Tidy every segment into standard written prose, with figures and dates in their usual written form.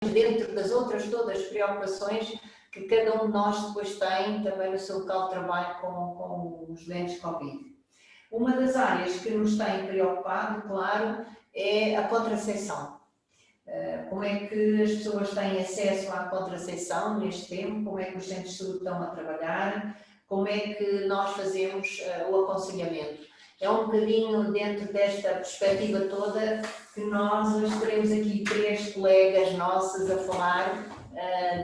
dentro das outras todas as preocupações que cada um de nós depois tem também no seu local de trabalho com os doentes Covid. Uma das áreas que nos tem preocupado, claro, é a contracepção. Como é que as pessoas têm acesso à contracepção neste tempo, como é que os centros de saúde estão a trabalhar, como é que nós fazemos o aconselhamento. É um bocadinho dentro desta perspectiva toda que nós hoje teremos aqui 3 colegas nossas a falar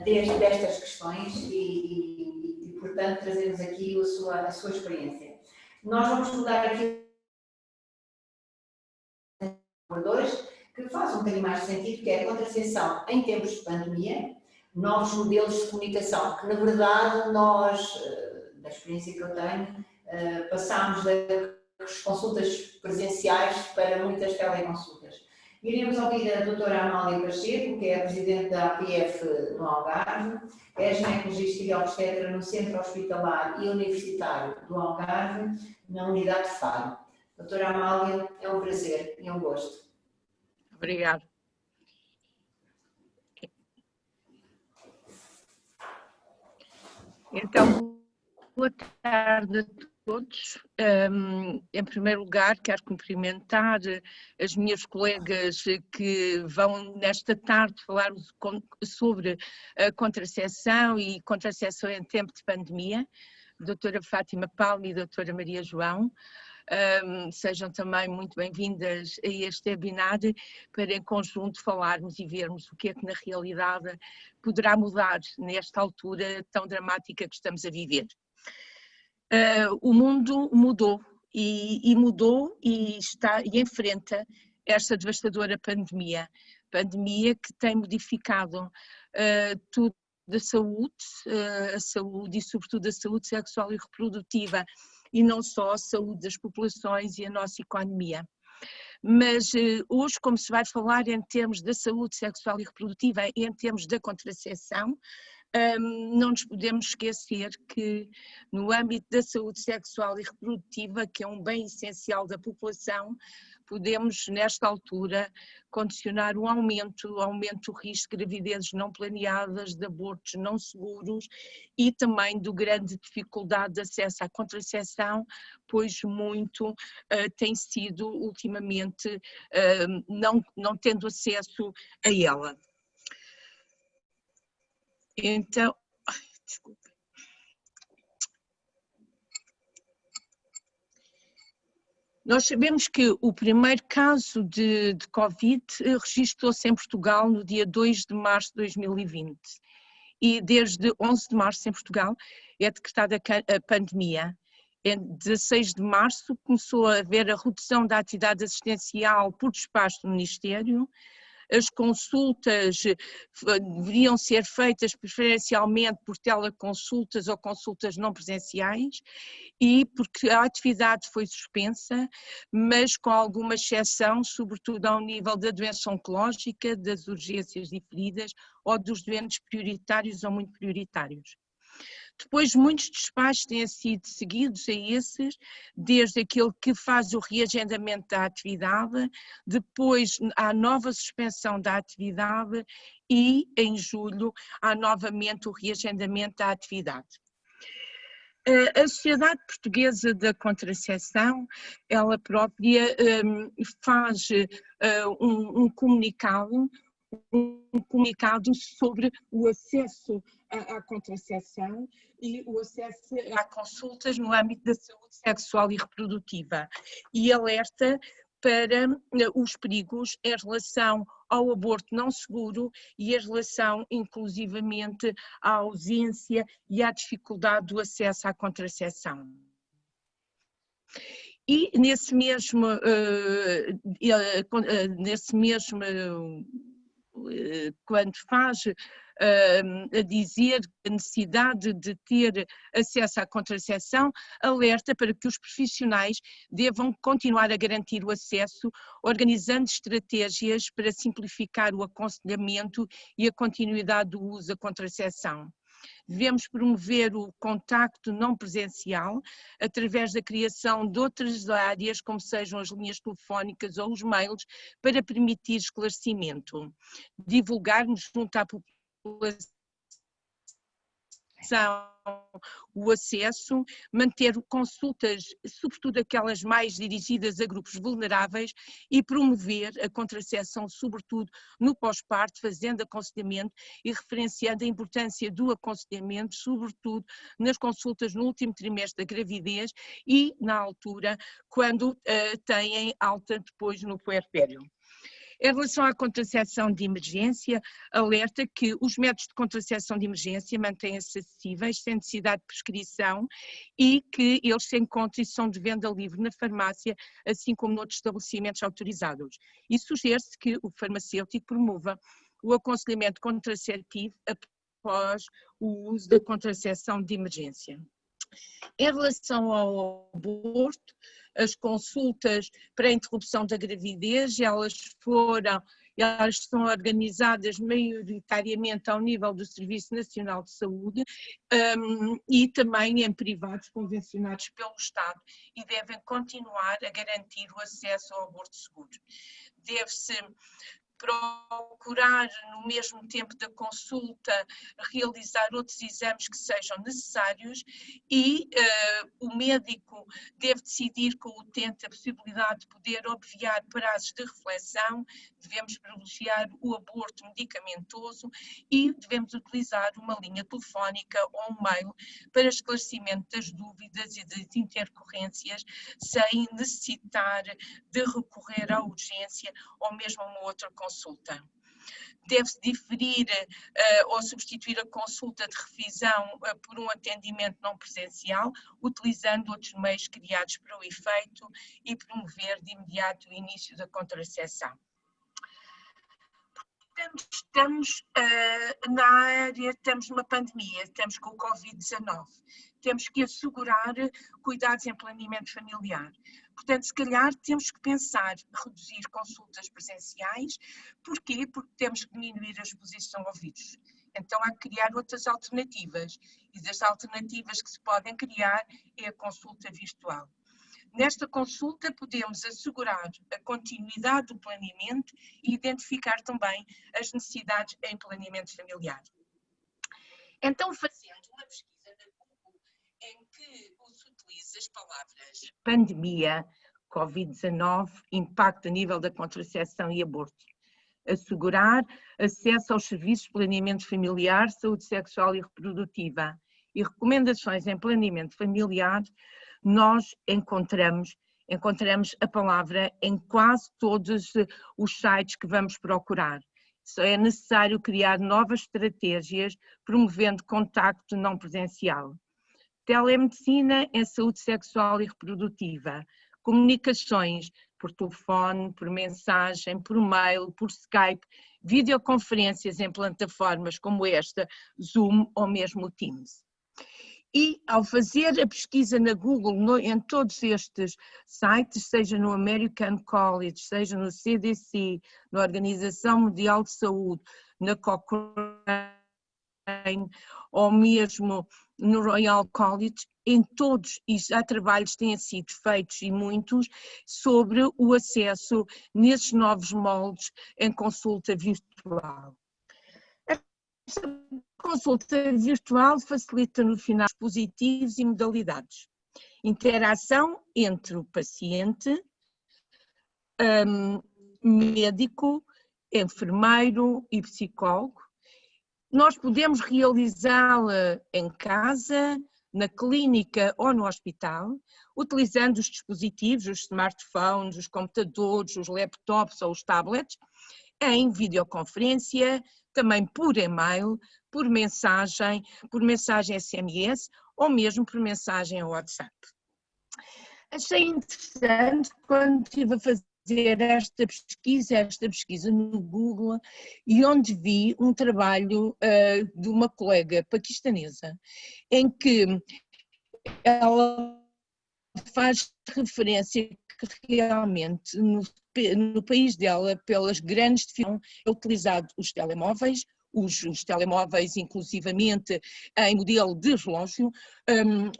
destas questões e, portanto, trazemos aqui a sua experiência. Nós vamos mudar aqui por 2, que faz um bocadinho mais de sentido, que é a contracepção em tempos de pandemia, novos modelos de comunicação, que na verdade nós, da experiência que eu tenho, passámos das consultas presenciais para muitas teleconsultas. Iremos ouvir a doutora Amália Pacheco, que é a presidente da APF no Algarve, é ginecologista e obstetra no Centro Hospitalar e Universitário do Algarve, na Unidade de Faro. Doutora Amália, é um prazer e um gosto. Obrigada. Então, boa tarde a todos. Em primeiro lugar, quero cumprimentar as minhas colegas que vão nesta tarde falar sobre a contracepção e contracepção em tempo de pandemia, a doutora Fátima Palma e a doutora Maria João. Sejam também muito bem-vindas a este webinar para em conjunto falarmos e vermos o que é que na realidade poderá mudar nesta altura tão dramática que estamos a viver. O mundo mudou e enfrenta esta devastadora pandemia que tem modificado tudo da saúde, a saúde e sobretudo a saúde sexual e reprodutiva, e não só a saúde das populações e a nossa economia. Mas hoje, como se vai falar em termos da saúde sexual e reprodutiva, em termos da contracepção, não nos podemos esquecer que no âmbito da saúde sexual e reprodutiva, que é um bem essencial da população, podemos nesta altura condicionar o aumento do risco de gravidezes não planeadas, de abortos não seguros e também do grande dificuldade de acesso à contracepção, pois muito tem sido ultimamente não tendo acesso a ela. Então, desculpa. Nós sabemos que o primeiro caso de Covid registrou-se em Portugal no dia 2 de março de 2020 e desde 11 de março em Portugal é decretada a pandemia. Em 16 de março começou a haver a redução da atividade assistencial por despacho do Ministério. As consultas deveriam ser feitas preferencialmente por teleconsultas ou consultas não presenciais e porque a atividade foi suspensa, mas com alguma exceção, sobretudo ao nível da doença oncológica, das urgências diferidas ou dos doentes prioritários ou muito prioritários. Depois, muitos despachos têm sido seguidos a esses, desde aquele que faz o reagendamento da atividade, depois há nova suspensão da atividade e, em julho, há novamente o reagendamento da atividade. A Sociedade Portuguesa da Contracepção, ela própria faz um comunicado sobre o acesso à contracepção e o acesso a consultas no âmbito da saúde sexual e reprodutiva e alerta para os perigos em relação ao aborto não seguro e em relação inclusivamente à ausência e à dificuldade do acesso à contracepção. E nesse mesmo quando faz a dizer a necessidade de ter acesso à contracepção, alerta para que os profissionais devam continuar a garantir o acesso, organizando estratégias para simplificar o aconselhamento e a continuidade do uso da contracepção. Devemos promover o contacto não presencial através da criação de outras áreas, como sejam as linhas telefónicas ou os mails, para permitir esclarecimento. Divulgarmos junto à população o acesso, manter consultas, sobretudo aquelas mais dirigidas a grupos vulneráveis, e promover a contracepção, sobretudo no pós-parto, fazendo aconselhamento e referenciando a importância do aconselhamento, sobretudo nas consultas no último trimestre da gravidez e na altura quando têm alta depois no puerpério. Em relação à contracepção de emergência, alerta que os métodos de contracepção de emergência mantêm-se acessíveis, sem necessidade de prescrição, e que eles se encontram e são de venda livre na farmácia, assim como noutros estabelecimentos autorizados. E sugere-se que o farmacêutico promova o aconselhamento contraceptivo após o uso da contracepção de emergência. Em relação ao aborto, as consultas para a interrupção da gravidez, elas são organizadas maioritariamente ao nível do Serviço Nacional de Saúde e também em privados convencionados pelo Estado, e devem continuar a garantir o acesso ao aborto seguro. Deve-se procurar, no mesmo tempo da consulta, realizar outros exames que sejam necessários, e o médico deve decidir com o utente a possibilidade de poder obviar prazos de reflexão. Devemos privilegiar o aborto medicamentoso e devemos utilizar uma linha telefónica ou um mail para esclarecimento das dúvidas e das intercorrências, sem necessitar de recorrer à urgência ou mesmo a uma outra consulta. Deve-se diferir ou substituir a consulta de revisão por um atendimento não presencial, utilizando outros meios criados para o efeito, e promover de imediato o início da contracepção. Portanto, estamos na área, estamos numa pandemia, estamos com o Covid-19. Temos que assegurar cuidados em planeamento familiar. Portanto, se calhar temos que pensar reduzir consultas presenciais. Porquê? Porque temos que diminuir a exposição ao vírus. Então há que criar outras alternativas, e das alternativas que se podem criar é a consulta virtual. Nesta consulta podemos assegurar a continuidade do planeamento e identificar também as necessidades em planeamento familiar. Então, fazendo uma pesquisa na Google em que se utiliza as palavras pandemia, Covid-19, impacto a nível da contracepção e aborto, assegurar acesso aos serviços de planeamento familiar, saúde sexual e reprodutiva e recomendações em planeamento familiar, nós encontramos a palavra em quase todos os sites que vamos procurar. Só é necessário criar novas estratégias, promovendo contacto não presencial. Telemedicina em saúde sexual e reprodutiva, comunicações por telefone, por mensagem, por mail, por Skype, videoconferências em plataformas como esta, Zoom ou mesmo Teams. E ao fazer a pesquisa na Google, em todos estes sites, seja no American College, seja no CDC, na Organização Mundial de Saúde, na Cochrane, ou mesmo no Royal College, em todos há trabalhos que têm sido feitos, e muitos, sobre o acesso nesses novos moldes em consulta virtual. Esta consulta virtual facilita no final dispositivos e modalidades. Interação entre o paciente, médico, enfermeiro e psicólogo. Nós podemos realizá-la em casa, na clínica ou no hospital, utilizando os dispositivos, os smartphones, os computadores, os laptops ou os tablets, em videoconferência, também por e-mail, por mensagem SMS ou mesmo por mensagem WhatsApp. Achei interessante quando estive a fazer esta pesquisa no Google, e onde vi um trabalho de uma colega paquistanesa, em que ela faz referência que realmente no país dela, pelas grandes dificuldades, é utilizado os telemóveis, os telemóveis, inclusivamente em modelo de relógio,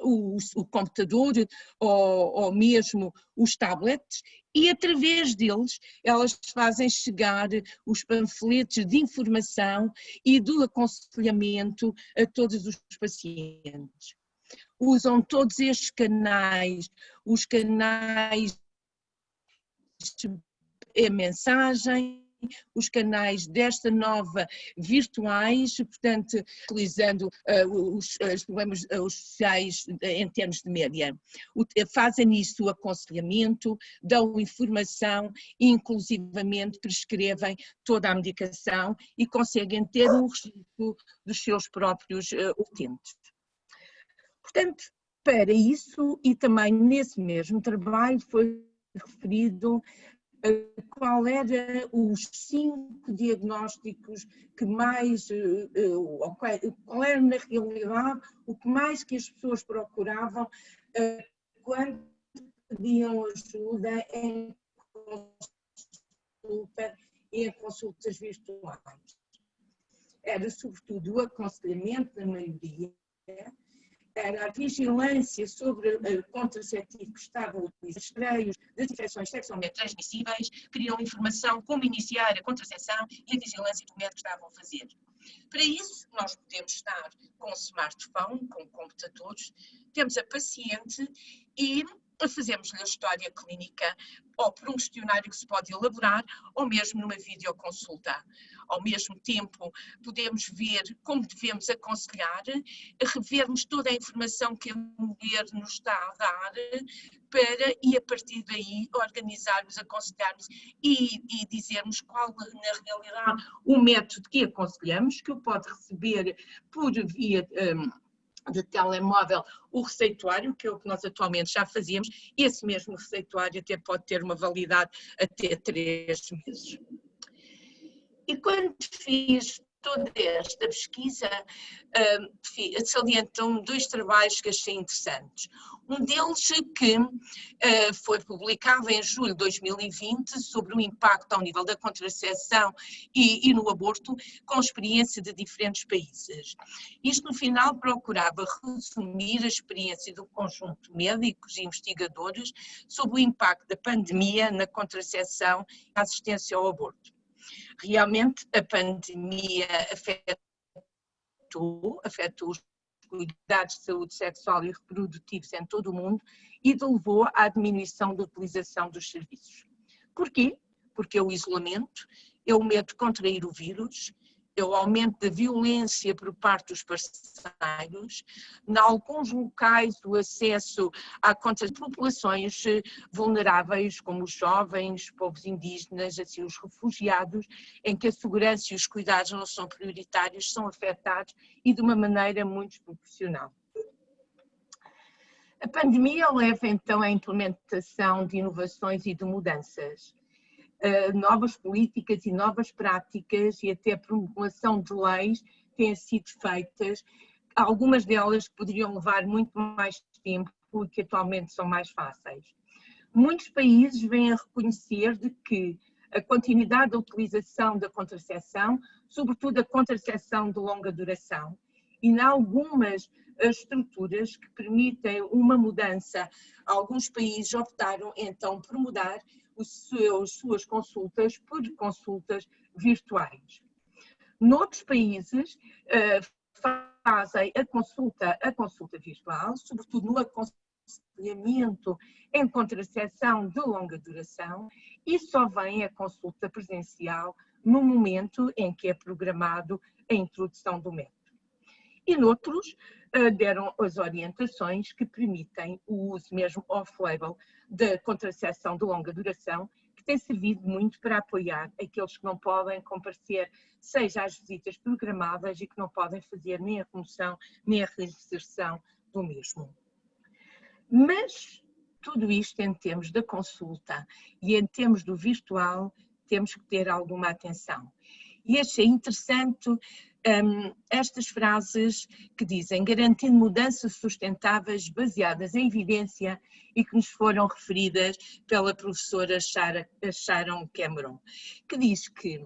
o computador ou mesmo os tablets, e através deles elas fazem chegar os panfletos de informação e do aconselhamento a todos os pacientes. Usam todos estes canais, os canais de mensagem, os canais desta nova virtuais, portanto, utilizando os problemas os sociais em termos de média. Fazem isso o aconselhamento, dão informação e inclusivamente prescrevem toda a medicação e conseguem ter um registro dos seus próprios utentes. Portanto, para isso, e também nesse mesmo trabalho foi referido qual era os 5 diagnósticos que mais, qual era na realidade o que mais que as pessoas procuravam quando pediam ajuda em consulta e em consultas virtuais. Era sobretudo o aconselhamento da maioria, era a vigilância sobre contraceptivos que estavam utilizados, rastreios das infecções sexualmente transmissíveis, queriam informação como iniciar a contracepção e a vigilância que o médico estavam a fazer. Para isso, nós podemos estar com um smartphone, com computadores, temos a paciente e fazemos-lhe a história clínica ou por um questionário que se pode elaborar ou mesmo numa videoconsulta. Ao mesmo tempo, podemos ver como devemos aconselhar, revermos toda a informação que a mulher nos está a dar e a partir daí organizarmos, aconselharmos e dizermos qual na realidade o método que aconselhamos, que o pode receber por via de telemóvel o receituário, que é o que nós atualmente já fazíamos, e esse mesmo receituário até pode ter uma validade até 3 meses. E quando fiz toda esta pesquisa, salientam 2 trabalhos que achei interessantes. Um deles que foi publicado em julho de 2020 sobre o impacto ao nível da contracepção e no aborto, com experiência de diferentes países. Isto, no final, procurava resumir a experiência do conjunto de médicos e investigadores sobre o impacto da pandemia na contracepção e a assistência ao aborto. Realmente a pandemia afetou os cuidados de saúde sexual e reprodutivos em todo o mundo e levou à diminuição da utilização dos serviços. Porquê? Porque é o isolamento, é o medo de contrair o vírus, é o aumento da violência por parte dos parceiros, em alguns locais o acesso a populações vulneráveis, como os jovens, povos indígenas, assim os refugiados, em que a segurança e os cuidados não são prioritários, são afetados e de uma maneira muito desproporcional. A pandemia leva então à implementação de inovações e de mudanças. Novas políticas e novas práticas e até promulgação de leis têm sido feitas, algumas delas poderiam levar muito mais tempo e que atualmente são mais fáceis. Muitos países vêm a reconhecer de que a continuidade da utilização da contracepção, sobretudo a contracepção de longa duração, e em algumas estruturas que permitem uma mudança, alguns países optaram então por mudar suas consultas por consultas virtuais. Noutros países fazem a consulta virtual, sobretudo no aconselhamento em contracepção de longa duração, e só vem a consulta presencial no momento em que é programado a introdução do método. E noutros deram as orientações que permitem o uso mesmo off-label da contracepção de longa duração, que tem servido muito para apoiar aqueles que não podem comparecer, seja às visitas programadas e que não podem fazer nem a remoção nem a reinserção do mesmo. Mas tudo isto em termos da consulta e em termos do virtual temos que ter alguma atenção. E achei interessante estas frases que dizem garantindo mudanças sustentáveis baseadas em evidência e que nos foram referidas pela professora Sharon Cameron, que diz que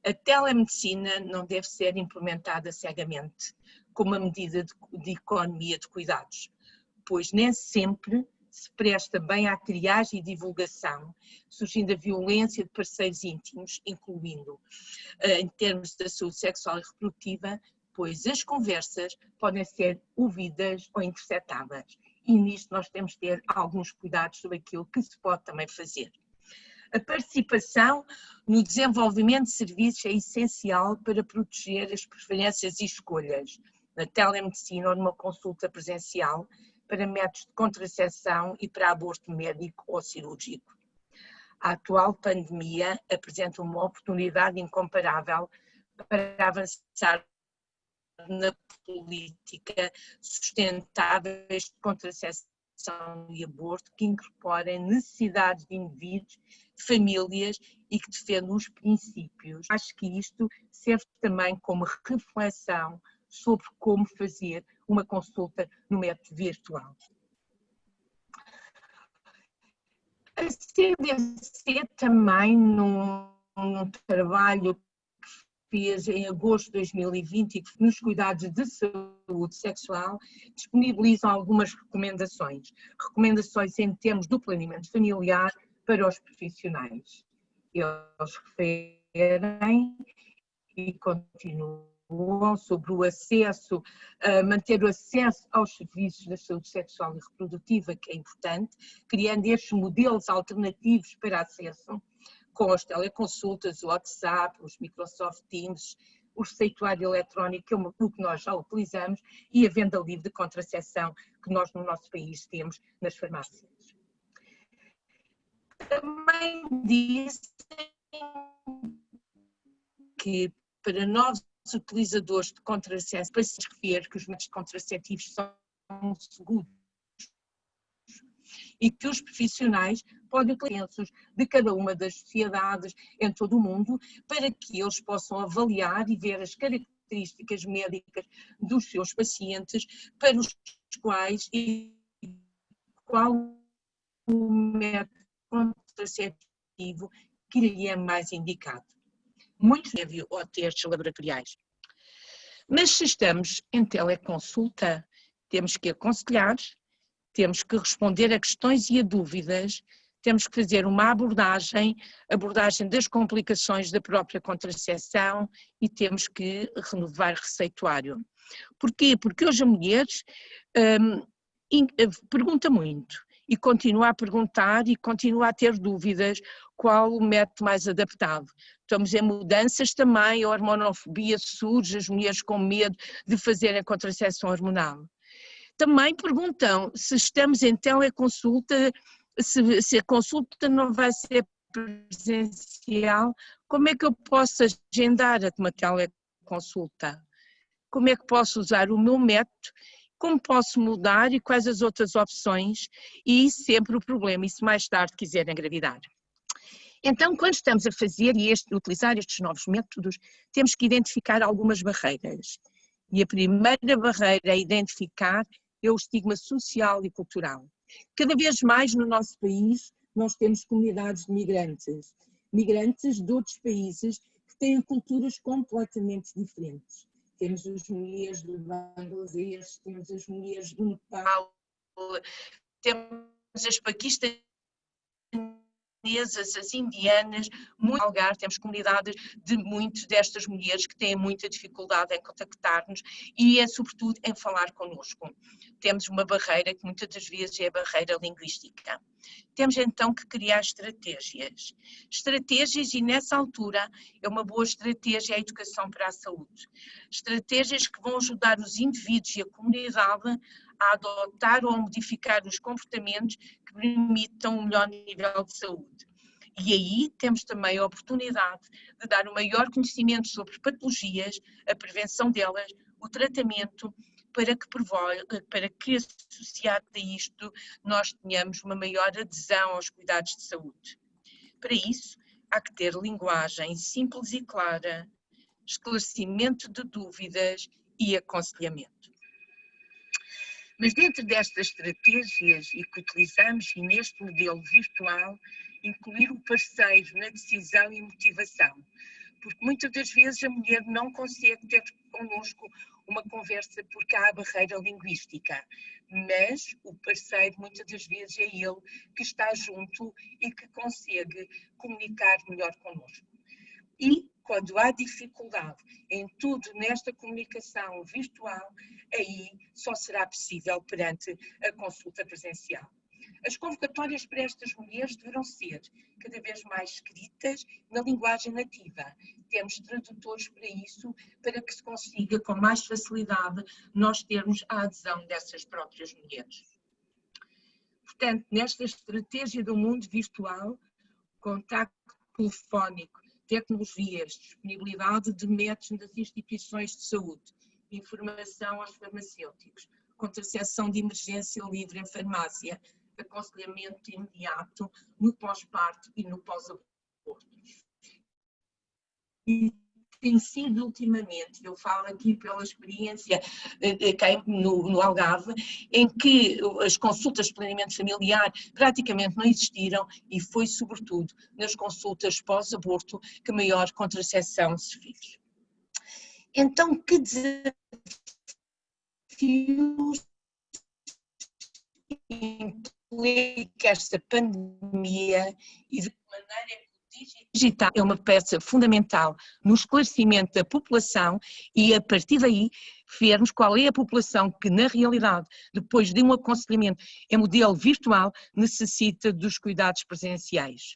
A telemedicina não deve ser implementada cegamente como uma medida de economia de cuidados, pois nem sempre se presta bem à triagem e divulgação, surgindo a violência de parceiros íntimos, incluindo em termos da saúde sexual e reprodutiva, pois as conversas podem ser ouvidas ou interceptadas. E nisto nós temos de ter alguns cuidados sobre aquilo que se pode também fazer. A participação no desenvolvimento de serviços é essencial para proteger as preferências e escolhas na telemedicina ou numa consulta presencial para métodos de contracepção e para aborto médico ou cirúrgico. A atual pandemia apresenta uma oportunidade incomparável para avançar na política sustentáveis de contracepção e aborto que incorporem necessidades de indivíduos, de famílias e que defendam os princípios. Acho que isto serve também como reflexão sobre como fazer uma consulta no método virtual. A CDC também, num trabalho que fez em agosto de 2020 e que nos cuidados de saúde sexual, disponibiliza algumas recomendações. Recomendações em termos do planeamento familiar para os profissionais. Eles referem e continuam sobre o acesso, manter o acesso aos serviços da saúde sexual e reprodutiva, que é importante, criando estes modelos alternativos para acesso, com as teleconsultas, o WhatsApp, os Microsoft Teams, o receituário eletrónico, que é o que nós já utilizamos, e a venda livre de contracepção, que nós no nosso país temos nas farmácias. Também dizem que para novos utilizadores de contracepção, para se referir que os métodos contraceptivos são seguros e que os profissionais podem utilizar de cada uma das sociedades em todo o mundo para que eles possam avaliar e ver as características médicas dos seus pacientes para os quais e qual o método contraceptivo que lhe é mais indicado. Muito prévio a testes laboratoriais. Mas se estamos em teleconsulta, temos que aconselhar, temos que responder a questões e a dúvidas, temos que fazer uma abordagem das complicações da própria contracepção e temos que renovar receituário. Porquê? Porque hoje a mulher pergunta muito e continua a perguntar e continua a ter dúvidas qual o método mais adaptado. Estamos em mudanças também, a hormonofobia surge, as mulheres com medo de fazerem contracepção hormonal. Também perguntam se estamos em teleconsulta, se a consulta não vai ser presencial, como é que eu posso agendar uma teleconsulta? Como é que posso usar o meu método? Como posso mudar e quais as outras opções? E sempre o problema, e se mais tarde quiserem engravidar. Então, quando estamos a fazer e utilizar estes novos métodos, temos que identificar algumas barreiras. E a primeira barreira a identificar é o estigma social e cultural. Cada vez mais no nosso país nós temos comunidades de migrantes, migrantes de outros países que têm culturas completamente diferentes. Temos as mulheres do Bangladesh, temos as mulheres do Nepal, temos as paquistanesas, as indianas, muito Algarve, temos comunidades de muitas destas mulheres que têm muita dificuldade em contactar-nos e sobretudo em falar connosco. Temos uma barreira que muitas das vezes é a barreira linguística. Temos então que criar estratégias e nessa altura é uma boa estratégia a educação para a saúde. Estratégias que vão ajudar os indivíduos e a comunidade a adotar ou a modificar os comportamentos que permitam um melhor nível de saúde. E aí temos também a oportunidade de dar um maior conhecimento sobre patologias, a prevenção delas, o tratamento, para que associado a isto nós tenhamos uma maior adesão aos cuidados de saúde. Para isso, há que ter linguagem simples e clara, esclarecimento de dúvidas e aconselhamento. Mas dentro destas estratégias e que utilizamos e neste modelo virtual, incluir o parceiro na decisão e motivação, porque muitas das vezes a mulher não consegue ter connosco uma conversa porque há a barreira linguística, mas o parceiro muitas das vezes é ele que está junto e que consegue comunicar melhor connosco. E quando há dificuldade em tudo nesta comunicação virtual, aí só será possível perante a consulta presencial. As convocatórias para estas mulheres deverão ser cada vez mais escritas na linguagem nativa. Temos tradutores para isso, para que se consiga com mais facilidade nós termos a adesão dessas próprias mulheres. Portanto, nesta estratégia do mundo virtual, contacto telefónico, tecnologias, disponibilidade de métodos nas instituições de saúde, informação aos farmacêuticos, contracepção de emergência livre em farmácia, aconselhamento imediato no pós-parto e no pós-aborto. E tem sido ultimamente, eu falo aqui pela experiência no Algarve, em que as consultas de planeamento familiar praticamente não existiram e foi sobretudo nas consultas pós-aborto que maior contracepção se fez. Então, que desafios implica esta pandemia e de que maneira é que o digital é uma peça fundamental no esclarecimento da população e a partir daí vermos qual é a população que na realidade, depois de um aconselhamento em modelo virtual, necessita dos cuidados presenciais.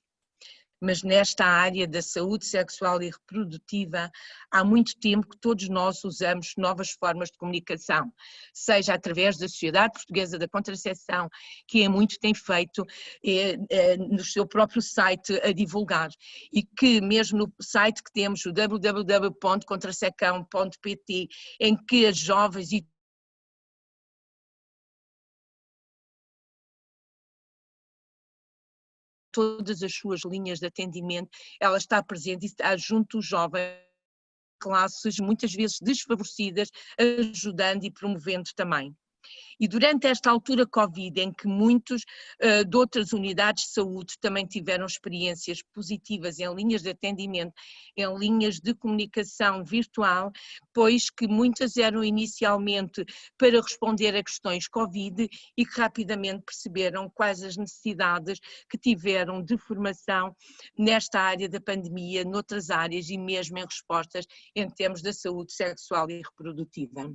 Mas nesta área da saúde sexual e reprodutiva, há muito tempo que todos nós usamos novas formas de comunicação, seja através da Sociedade Portuguesa da Contracepção, que muito tem feito no seu próprio site a divulgar, e que mesmo no site que temos, o www.contrasecão.pt, em que as jovens e todas as suas linhas de atendimento, ela está presente e está junto dos jovens, classes muitas vezes desfavorecidas, ajudando e promovendo também. E durante esta altura Covid, em que muitos de outras unidades de saúde também tiveram experiências positivas em linhas de atendimento, em linhas de comunicação virtual, pois que muitas eram inicialmente para responder a questões Covid e que rapidamente perceberam quais as necessidades que tiveram de formação nesta área da pandemia, noutras áreas e mesmo em respostas em termos da saúde sexual e reprodutiva.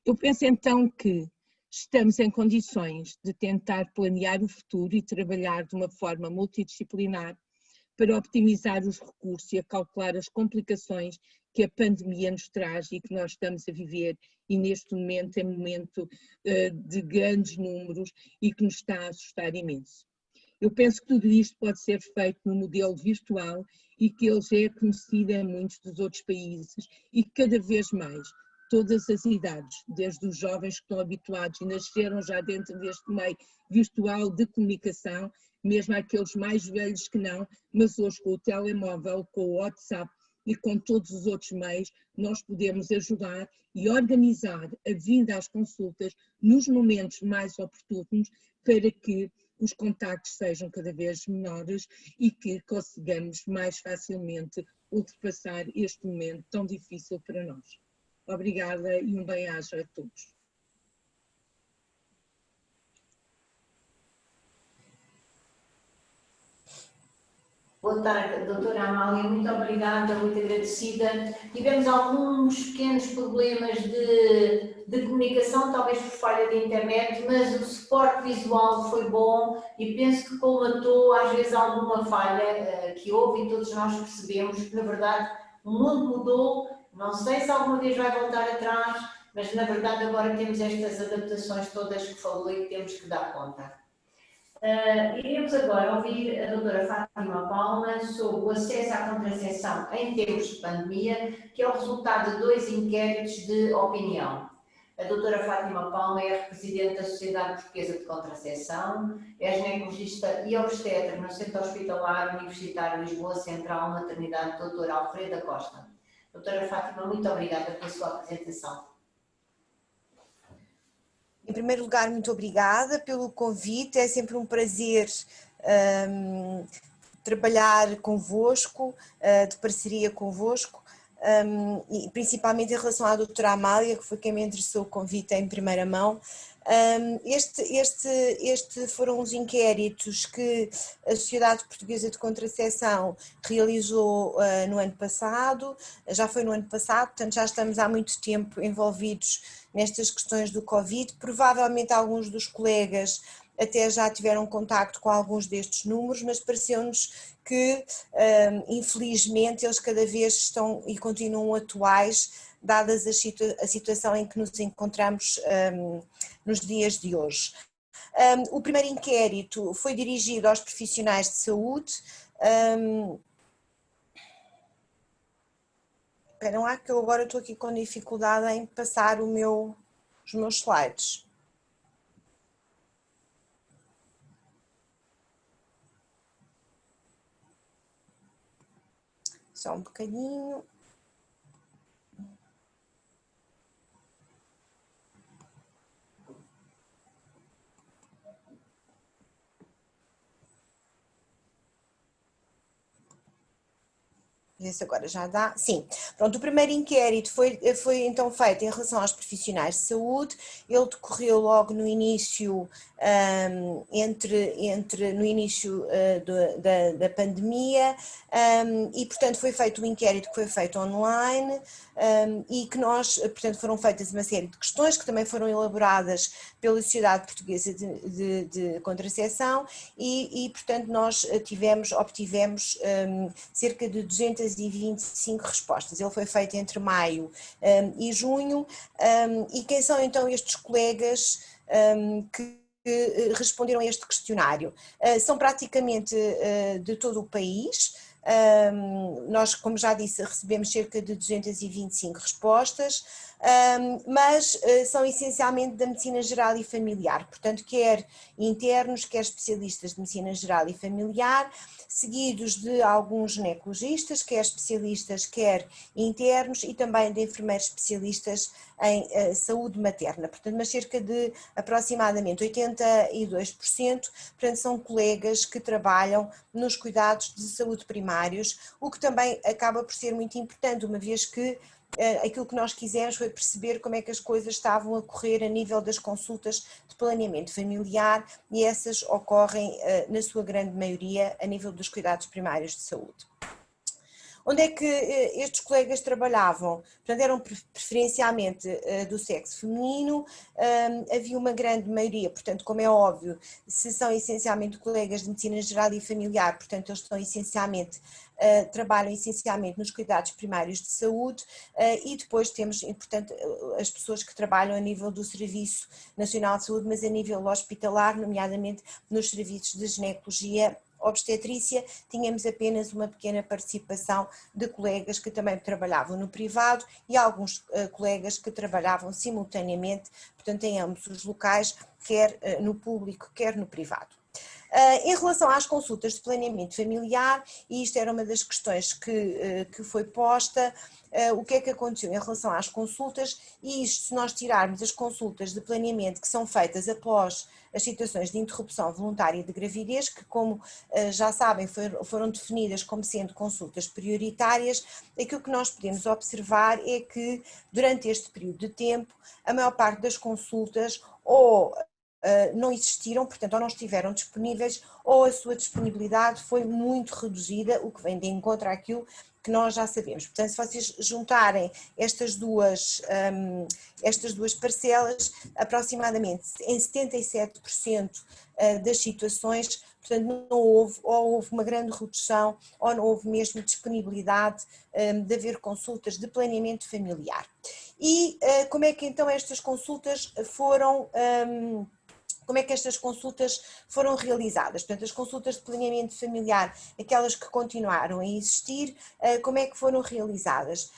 Eu penso então que estamos em condições de tentar planear o futuro e trabalhar de uma forma multidisciplinar para optimizar os recursos e acautelar as complicações que a pandemia nos traz e que nós estamos a viver e neste momento é um momento de grandes números e que nos está a assustar imenso. Eu penso que tudo isto pode ser feito no modelo virtual e que ele já é conhecido em muitos dos outros países e cada vez mais todas as idades, desde os jovens que estão habituados e nasceram já dentro deste meio virtual de comunicação, mesmo aqueles mais velhos que não, mas hoje com o telemóvel, com o WhatsApp e com todos os outros meios, nós podemos ajudar e organizar a vinda às consultas nos momentos mais oportunos para que os contactos sejam cada vez menores e que consigamos mais facilmente ultrapassar este momento tão difícil para nós. Obrigada e um bem-aja a todos. Boa tarde, doutora Amália, muito obrigada, muito agradecida. Tivemos alguns pequenos problemas de comunicação, talvez por falha de internet, mas o suporte visual foi bom e penso que colmatou às vezes alguma falha que houve e todos nós percebemos que na verdade o mundo mudou, não sei se alguma vez vai voltar atrás, mas na verdade agora temos estas adaptações todas que falou e que temos que dar conta. Iremos agora ouvir a doutora Fátima Palma sobre o acesso à contracepção em tempos de pandemia, que é o resultado de 2 inquéritos de opinião. A doutora Fátima Palma é a presidente da Sociedade Portuguesa de Contracepção, é ginecologista e obstetra no Centro Hospitalar Universitário Lisboa Central, Maternidade Doutora Alfreda Costa. Doutora Fátima, muito obrigada pela sua apresentação. Em primeiro lugar, muito obrigada pelo convite, é sempre um prazer trabalhar convosco, de parceria convosco, e principalmente em relação à doutora Amália, que foi quem me endereçou o convite em primeira mão. Este foram os inquéritos que a Sociedade Portuguesa de Contracepção realizou no ano passado, já foi no ano passado, portanto já estamos há muito tempo envolvidos nestas questões do Covid. Provavelmente alguns dos colegas até já tiveram contacto com alguns destes números, mas pareceu-nos que, infelizmente, eles cada vez estão e continuam atuais, dadas a situação em que nos encontramos nos dias de hoje. O primeiro inquérito foi dirigido aos profissionais de saúde. Esperam lá que eu agora estou aqui com dificuldade em passar os meus slides. Só um bocadinho. Ver se agora já dá. Sim, pronto, o primeiro inquérito foi então feito em relação aos profissionais de saúde. Ele decorreu logo no início, no início da pandemia, e portanto foi feito um inquérito que foi feito online, e que portanto foram feitas uma série de questões que também foram elaboradas pela Sociedade Portuguesa de Contracepção, e portanto nós obtivemos cerca de 225 respostas. Ele foi feito entre maio e junho. E quem são então estes colegas que responderam a este questionário? São praticamente de todo o país. Nós, como já disse, recebemos cerca de 225 respostas, mas são essencialmente da medicina geral e familiar, portanto quer internos, quer especialistas de medicina geral e familiar, seguidos de alguns ginecologistas, quer especialistas, quer internos, e também de enfermeiros especialistas em saúde materna, portanto, mas cerca de aproximadamente 82%, portanto, são colegas que trabalham nos cuidados de saúde primários, o que também acaba por ser muito importante, uma vez que aquilo que nós quisemos foi perceber como é que as coisas estavam a correr a nível das consultas de planeamento familiar, e essas ocorrem, na sua grande maioria, a nível dos cuidados primários de saúde. Onde é que estes colegas trabalhavam? Portanto, eram preferencialmente do sexo feminino, havia uma grande maioria, portanto, como é óbvio, se são essencialmente colegas de medicina geral e familiar, portanto, eles estão essencialmente, trabalham essencialmente nos cuidados primários de saúde, e depois temos, portanto, as pessoas que trabalham a nível do Serviço Nacional de Saúde, mas a nível hospitalar, nomeadamente nos serviços de ginecologia obstetrícia, tínhamos apenas uma pequena participação de colegas que também trabalhavam no privado, e alguns colegas que trabalhavam simultaneamente, portanto, em ambos os locais, quer no público, quer no privado. Em relação às consultas de planeamento familiar, e isto era uma das questões que foi posta, o que é que aconteceu em relação às consultas, e isto, se nós tirarmos as consultas de planeamento que são feitas após as situações de interrupção voluntária de gravidez, que, como já sabem, foram definidas como sendo consultas prioritárias, aquilo que nós podemos observar é que durante este período de tempo a maior parte das consultas ou não existiram, portanto, ou não estiveram disponíveis, ou a sua disponibilidade foi muito reduzida, o que vem de encontro àquilo que nós já sabemos. Portanto, se vocês juntarem estas duas parcelas, aproximadamente em 77% das situações, portanto, não houve, ou houve uma grande redução, ou não houve mesmo disponibilidade de haver consultas de planeamento familiar. E como é que então estas consultas foram... como é que estas consultas foram realizadas? Portanto, as consultas de planeamento familiar, aquelas que continuaram a existir, como é que foram realizadas?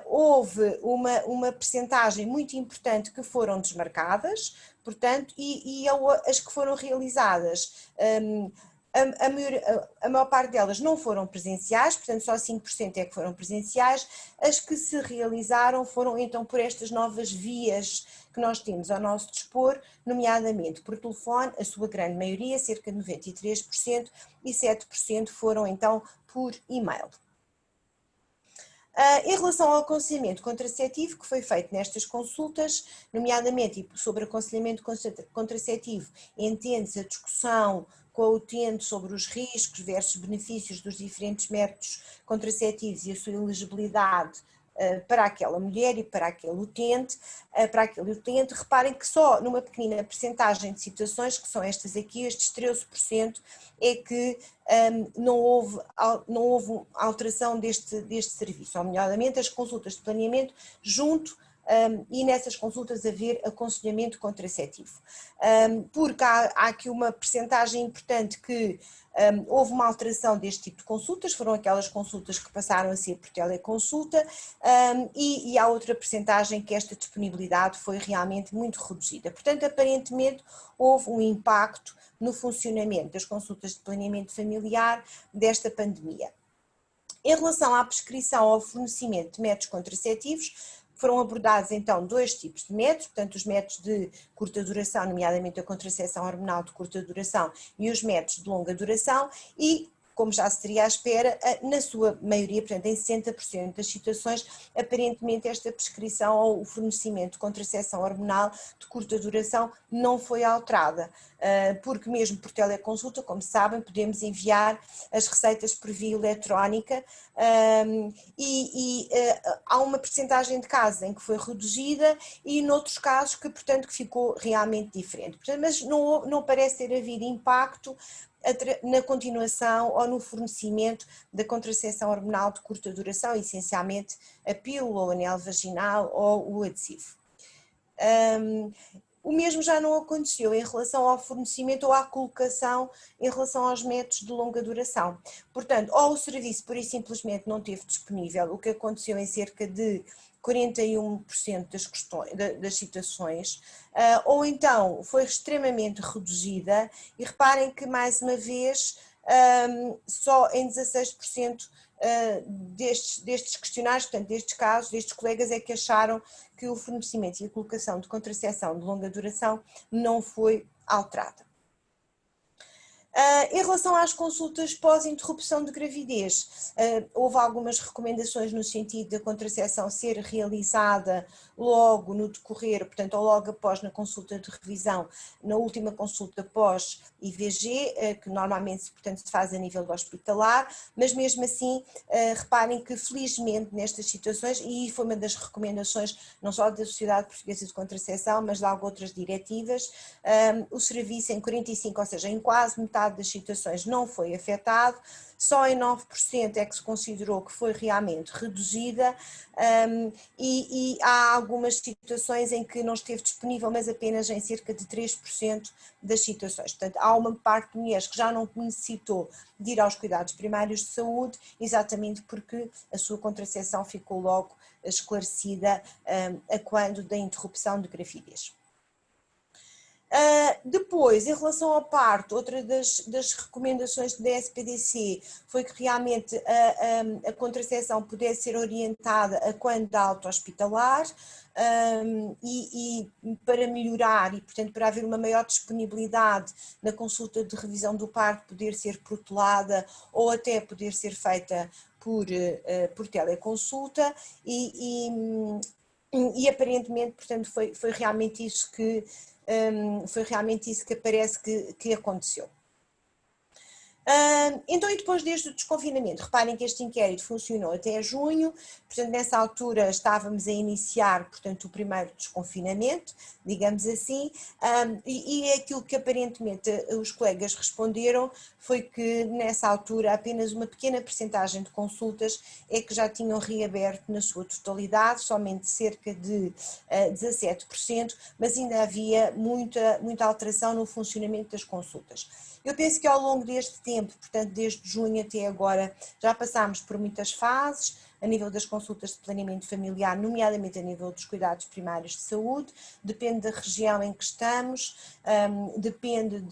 Houve uma percentagem muito importante que foram desmarcadas, portanto, e as que foram realizadas A maior parte delas não foram presenciais, portanto só 5% é que foram presenciais. As que se realizaram foram então por estas novas vias que nós temos ao nosso dispor, nomeadamente por telefone, a sua grande maioria, cerca de 93%, e 7% foram então por e-mail. Em relação ao aconselhamento contraceptivo que foi feito nestas consultas, nomeadamente sobre aconselhamento contraceptivo, entende-se a discussão com a utente sobre os riscos versus benefícios dos diferentes métodos contraceptivos e a sua elegibilidade para aquela mulher e para aquele utente. Reparem que só numa pequenina percentagem de situações, que são estas aqui, estes 13%, é que não houve alteração deste serviço, ou nomeadamente as consultas de planeamento junto e nessas consultas haver aconselhamento contraceptivo. Porque há aqui uma percentagem importante que houve uma alteração deste tipo de consultas, foram aquelas consultas que passaram a ser por teleconsulta, e há outra percentagem que esta disponibilidade foi realmente muito reduzida. Portanto, aparentemente houve um impacto no funcionamento das consultas de planeamento familiar desta pandemia. Em relação à prescrição ou ao fornecimento de métodos contraceptivos, foram abordados então dois tipos de métodos, portanto os métodos de curta duração, nomeadamente a contracepção hormonal de curta duração e os métodos de longa duração, e como já se teria à espera, na sua maioria, portanto em 60% das situações, aparentemente esta prescrição ou o fornecimento de contracepção hormonal de curta duração não foi alterada, porque mesmo por teleconsulta, como sabem, podemos enviar as receitas por via eletrónica, há uma percentagem de casos em que foi reduzida e noutros casos que, portanto, que ficou realmente diferente. Portanto, mas não parece ter havido impacto na continuação ou no fornecimento da contracepção hormonal de curta duração, essencialmente a pílula, o anel vaginal ou o adesivo. O mesmo já não aconteceu em relação ao fornecimento ou à colocação em relação aos métodos de longa duração. Portanto, ou o serviço pura e simplesmente não esteve disponível, o que aconteceu em cerca de 41% das situações, ou então foi extremamente reduzida, e reparem que mais uma vez só em 16% destes questionários, portanto destes casos, destes colegas é que acharam que o fornecimento e a colocação de contracepção de longa duração não foi alterada. Em relação às consultas pós-interrupção de gravidez, houve algumas recomendações no sentido da contracepção ser realizada logo no decorrer, portanto, ou logo após na consulta de revisão, na última consulta pós-IVG, que normalmente, portanto, se faz a nível hospitalar, mas mesmo assim, reparem que felizmente nestas situações, e foi uma das recomendações não só da Sociedade Portuguesa de Contracepção, mas de outras diretivas, o serviço em 45%, ou seja, em quase metade das situações não foi afetado, só em 9% é que se considerou que foi realmente reduzida, e há algumas situações em que não esteve disponível, mas apenas em cerca de 3% das situações. Portanto, há uma parte de mulheres que já não necessitou de ir aos cuidados primários de saúde, exatamente porque a sua contracepção ficou logo esclarecida a quando da interrupção de gravidez. Depois, em relação ao parto, outra das recomendações da SPDC foi que realmente a contracepção pudesse ser orientada a quando da alta hospitalar, e para melhorar e, portanto, para haver uma maior disponibilidade na consulta de revisão do parto, poder ser protelada ou até poder ser feita por teleconsulta, e aparentemente, portanto, foi realmente isso que parece que aconteceu. Então, e depois desde o desconfinamento, reparem que este inquérito funcionou até junho, portanto nessa altura estávamos a iniciar, portanto, o primeiro desconfinamento, digamos assim, e aquilo que aparentemente os colegas responderam foi que nessa altura apenas uma pequena percentagem de consultas é que já tinham reaberto na sua totalidade, somente cerca de 17%, mas ainda havia muita alteração no funcionamento das consultas. Eu penso que ao longo deste tempo, portanto desde junho até agora, já passámos por muitas fases, a nível das consultas de planeamento familiar, nomeadamente a nível dos cuidados primários de saúde, depende da região em que estamos, depende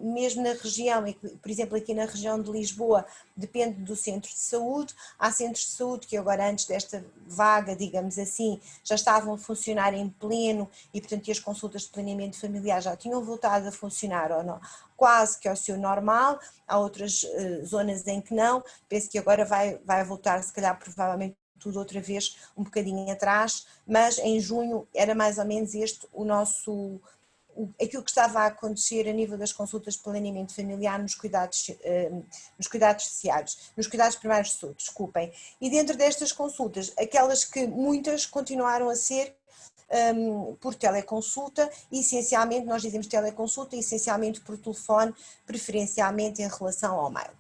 mesmo na região, por exemplo aqui na região de Lisboa, depende do centro de saúde. Há centros de saúde que agora, antes desta vaga, digamos assim, já estavam a funcionar em pleno e, portanto, as consultas de planeamento familiar já tinham voltado a funcionar ou não, quase que ao seu normal. Há outras zonas em que não, penso que agora vai voltar, se calhar, provavelmente tudo outra vez um bocadinho atrás, mas em junho era mais ou menos este o nosso... aquilo que estava a acontecer a nível das consultas de planeamento familiar nos cuidados sociais, nos cuidados primários de saúde, desculpem. E dentro destas consultas, aquelas que muitas continuaram a ser por teleconsulta, essencialmente, nós dizemos teleconsulta, essencialmente por telefone, preferencialmente em relação ao mail.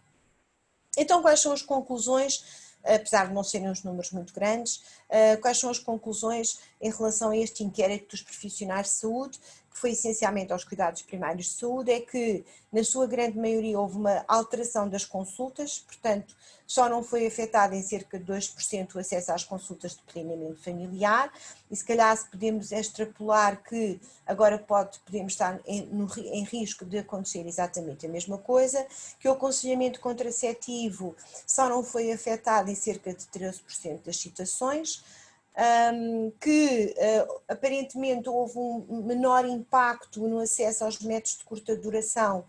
Então, quais são as conclusões, apesar de não serem uns números muito grandes, quais são as conclusões em relação a este inquérito dos profissionais de saúde, que foi essencialmente aos cuidados primários de saúde? É que, na sua grande maioria, houve uma alteração das consultas, portanto, só não foi afetado em cerca de 2% o acesso às consultas de planeamento familiar, e se calhar se podemos extrapolar que agora podemos estar em risco de acontecer exatamente a mesma coisa, que o aconselhamento contraceptivo só não foi afetado em cerca de 13% das citações, que aparentemente houve um menor impacto no acesso aos métodos de curta duração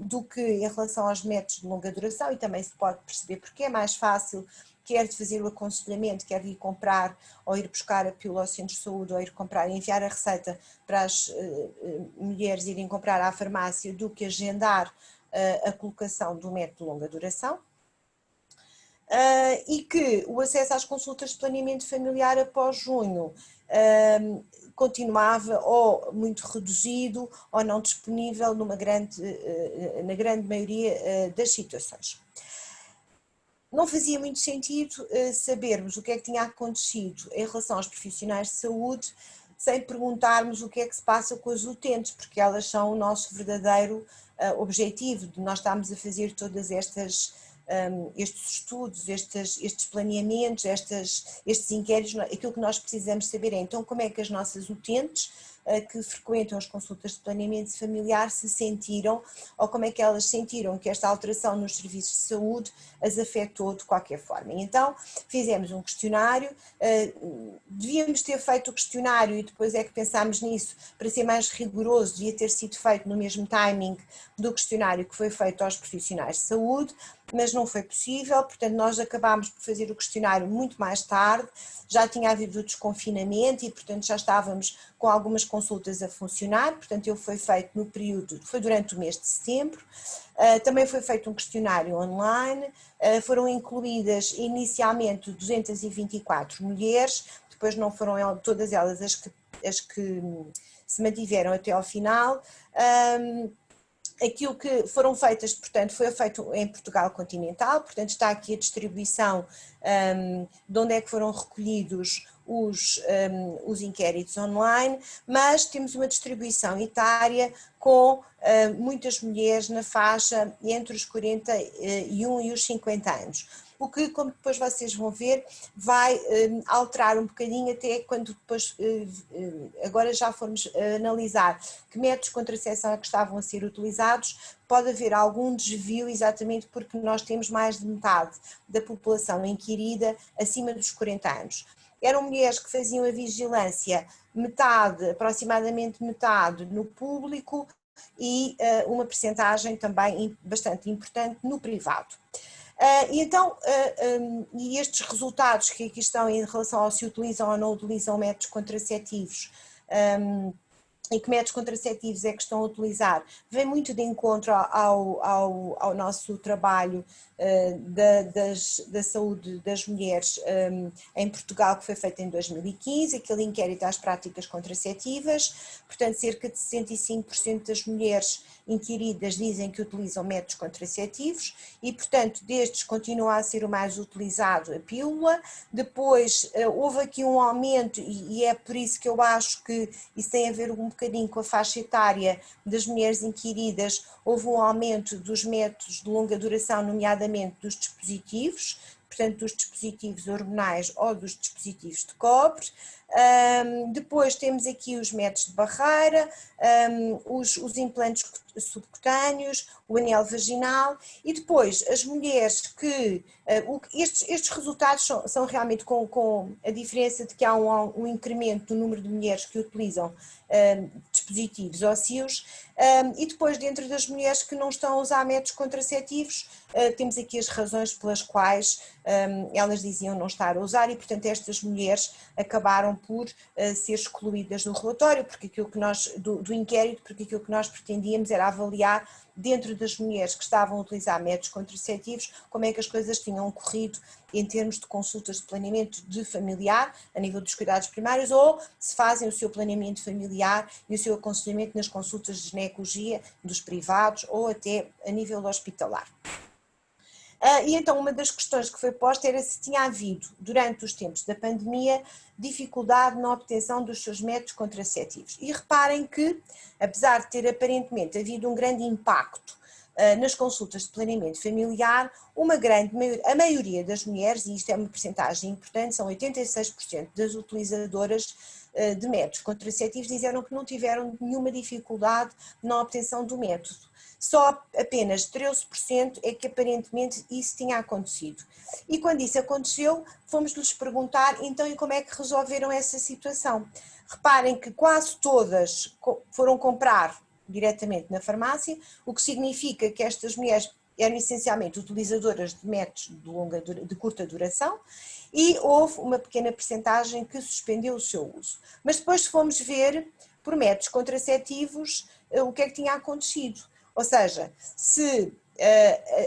do que em relação aos métodos de longa duração, e também se pode perceber porque é mais fácil, quer de fazer o aconselhamento, quer de ir comprar ou ir buscar a pílula ao centro de saúde, ou ir comprar e enviar a receita para as mulheres irem comprar à farmácia, do que agendar a colocação do método de longa duração. E que o acesso às consultas de planeamento familiar após junho continuava ou muito reduzido ou não disponível na grande maioria das situações. Não fazia muito sentido sabermos o que é que tinha acontecido em relação aos profissionais de saúde sem perguntarmos o que é que se passa com as utentes, porque elas são o nosso verdadeiro objetivo, de nós estarmos a fazer todas estes estudos, estes planeamentos, estes inquéritos. Aquilo que nós precisamos saber é então como é que as nossas utentes que frequentam as consultas de planeamento familiar se sentiram, ou como é que elas sentiram que esta alteração nos serviços de saúde as afetou de qualquer forma. E então fizemos um questionário, devíamos ter feito o questionário e depois é que pensámos nisso, para ser mais rigoroso, devia ter sido feito no mesmo timing do questionário que foi feito aos profissionais de saúde, mas não foi possível, portanto nós acabámos por fazer o questionário muito mais tarde, já tinha havido o desconfinamento e portanto já estávamos com algumas consultas a funcionar, portanto ele foi feito no período, foi durante o mês de setembro. Também foi feito um questionário online, foram incluídas inicialmente 224 mulheres, depois não foram todas elas as que se mantiveram até ao final. Aquilo que foram feitas, portanto, foi feito em Portugal continental, portanto está aqui a distribuição de onde é que foram recolhidos os inquéritos online, mas temos uma distribuição etária com muitas mulheres na faixa entre os 41 e os 50 anos. O que, como depois vocês vão ver, vai alterar um bocadinho até quando depois, agora já formos analisar que métodos de contracepção é que estavam a ser utilizados, pode haver algum desvio exatamente porque nós temos mais de metade da população inquirida acima dos 40 anos. Eram mulheres que faziam a vigilância aproximadamente metade no público e uma percentagem também bastante importante no privado. E estes resultados que aqui estão em relação ao se utilizam ou não utilizam métodos contraceptivos e que métodos contraceptivos é que estão a utilizar, vem muito de encontro ao nosso trabalho da saúde das mulheres em Portugal, que foi feito em 2015, aquele inquérito às práticas contraceptivas. Portanto, cerca de 65% das mulheres inquiridas dizem que utilizam métodos contraceptivos e, portanto, destes continua a ser o mais utilizado a pílula. Depois houve aqui um aumento e é por isso que eu acho que isso tem a ver um bocadinho com a faixa etária das mulheres inquiridas. Houve um aumento dos métodos de longa duração, nomeadamente dos dispositivos, portanto dos dispositivos hormonais ou dos dispositivos de cobre. Depois temos aqui os métodos de barreira, os implantes subcutâneos, o anel vaginal e depois as mulheres que, estes resultados são realmente com a diferença de que há um incremento do número de mulheres que utilizam dispositivos ósseos e depois dentro das mulheres que não estão a usar métodos contraceptivos, temos aqui as razões pelas quais elas diziam não estar a usar e portanto estas mulheres acabaram por ser excluídas do relatório, porque aquilo que nós, do inquérito, porque aquilo que nós pretendíamos era avaliar dentro das mulheres que estavam a utilizar métodos contraceptivos, como é que as coisas tinham ocorrido em termos de consultas de planeamento de familiar, a nível dos cuidados primários, ou se fazem o seu planeamento familiar e o seu aconselhamento nas consultas de ginecologia dos privados ou até a nível hospitalar. E então uma das questões que foi posta era se tinha havido, durante os tempos da pandemia, dificuldade na obtenção dos seus métodos contraceptivos. E reparem que, apesar de ter aparentemente havido um grande impacto nas consultas de planeamento familiar, a maioria das mulheres, e isto é uma percentagem importante, são 86% das utilizadoras de métodos contraceptivos, disseram que não tiveram nenhuma dificuldade na obtenção do método. Só apenas 13% é que aparentemente isso tinha acontecido. E quando isso aconteceu, fomos-lhes perguntar então e como é que resolveram essa situação. Reparem que quase todas foram comprar diretamente na farmácia, o que significa que estas mulheres eram essencialmente utilizadoras de métodos de curta duração e houve uma pequena percentagem que suspendeu o seu uso. Mas depois fomos ver por métodos contraceptivos o que é que tinha acontecido. Ou seja, se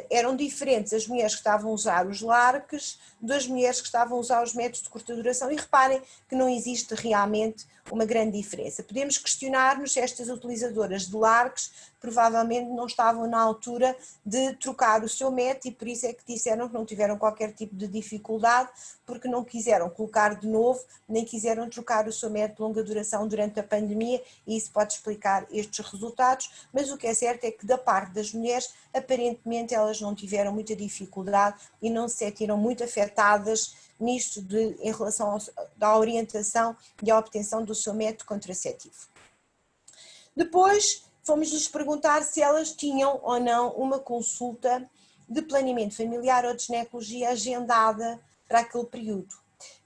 eram diferentes as mulheres que estavam a usar os LARCs das mulheres que estavam a usar os métodos de curta duração e reparem que não existe realmente uma grande diferença. Podemos questionar-nos se estas utilizadoras de LARCs provavelmente não estavam na altura de trocar o seu método e por isso é que disseram que não tiveram qualquer tipo de dificuldade porque não quiseram colocar de novo, nem quiseram trocar o seu método de longa duração durante a pandemia e isso pode explicar estes resultados, mas o que é certo é que da parte das mulheres, aparentemente elas não tiveram muita dificuldade e não se sentiram muito afetadas nisto em relação à orientação e à obtenção do seu método contraceptivo. Depois fomos-lhes perguntar se elas tinham ou não uma consulta de planeamento familiar ou de ginecologia agendada para aquele período,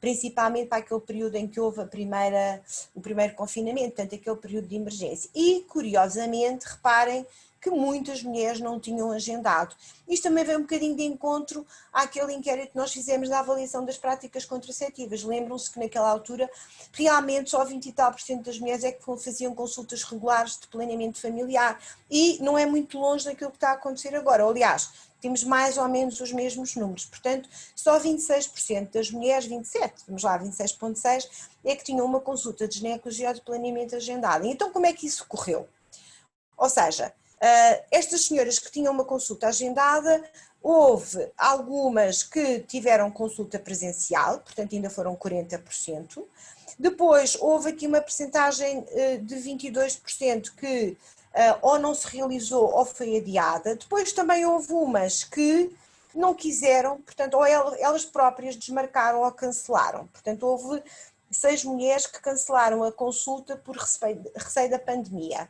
principalmente para aquele período em que houve o primeiro confinamento, portanto aquele período de emergência. E curiosamente, reparem que muitas mulheres não tinham agendado. Isto também veio um bocadinho de encontro àquele inquérito que nós fizemos da avaliação das práticas contraceptivas. Lembram-se que naquela altura realmente só 20 e tal % das mulheres é que faziam consultas regulares de planeamento familiar e não é muito longe daquilo que está a acontecer agora. Aliás, temos mais ou menos os mesmos números, portanto só 26% das mulheres, 27, vamos lá, 26,6% é que tinham uma consulta de ginecologia ou de planeamento agendada. Então como é que isso ocorreu? Ou seja, estas senhoras que tinham uma consulta agendada, houve algumas que tiveram consulta presencial, portanto ainda foram 40%, depois houve aqui uma percentagem de 22% que ou não se realizou ou foi adiada, depois também houve umas que não quiseram, portanto ou elas próprias desmarcaram ou cancelaram, portanto houve 6 mulheres que cancelaram a consulta por receio da pandemia.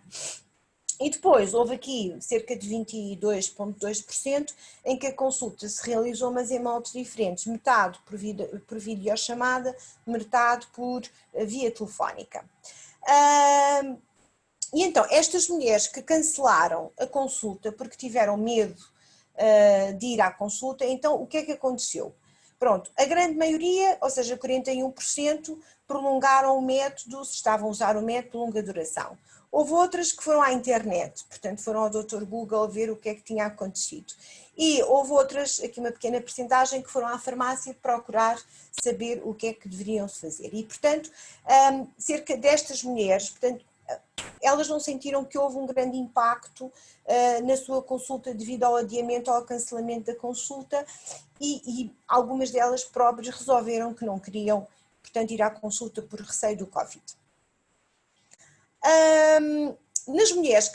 E depois houve aqui cerca de 22,2% em que a consulta se realizou, mas em moldes diferentes, metade por videochamada, metade por via telefónica. E então, estas mulheres que cancelaram a consulta porque tiveram medo de ir à consulta, então o que é que aconteceu? Pronto, a grande maioria, ou seja, 41%, prolongaram o método, se estavam a usar o método de longa duração. Houve outras que foram à internet, portanto foram ao Dr. Google ver o que é que tinha acontecido. E houve outras, aqui uma pequena percentagem, que foram à farmácia procurar saber o que é que deveriam fazer. E portanto, cerca destas mulheres, portanto, elas não sentiram que houve um grande impacto na sua consulta devido ao adiamento ou ao cancelamento da consulta e algumas delas próprias resolveram que não queriam, portanto, ir à consulta por receio do Covid. nas mulheres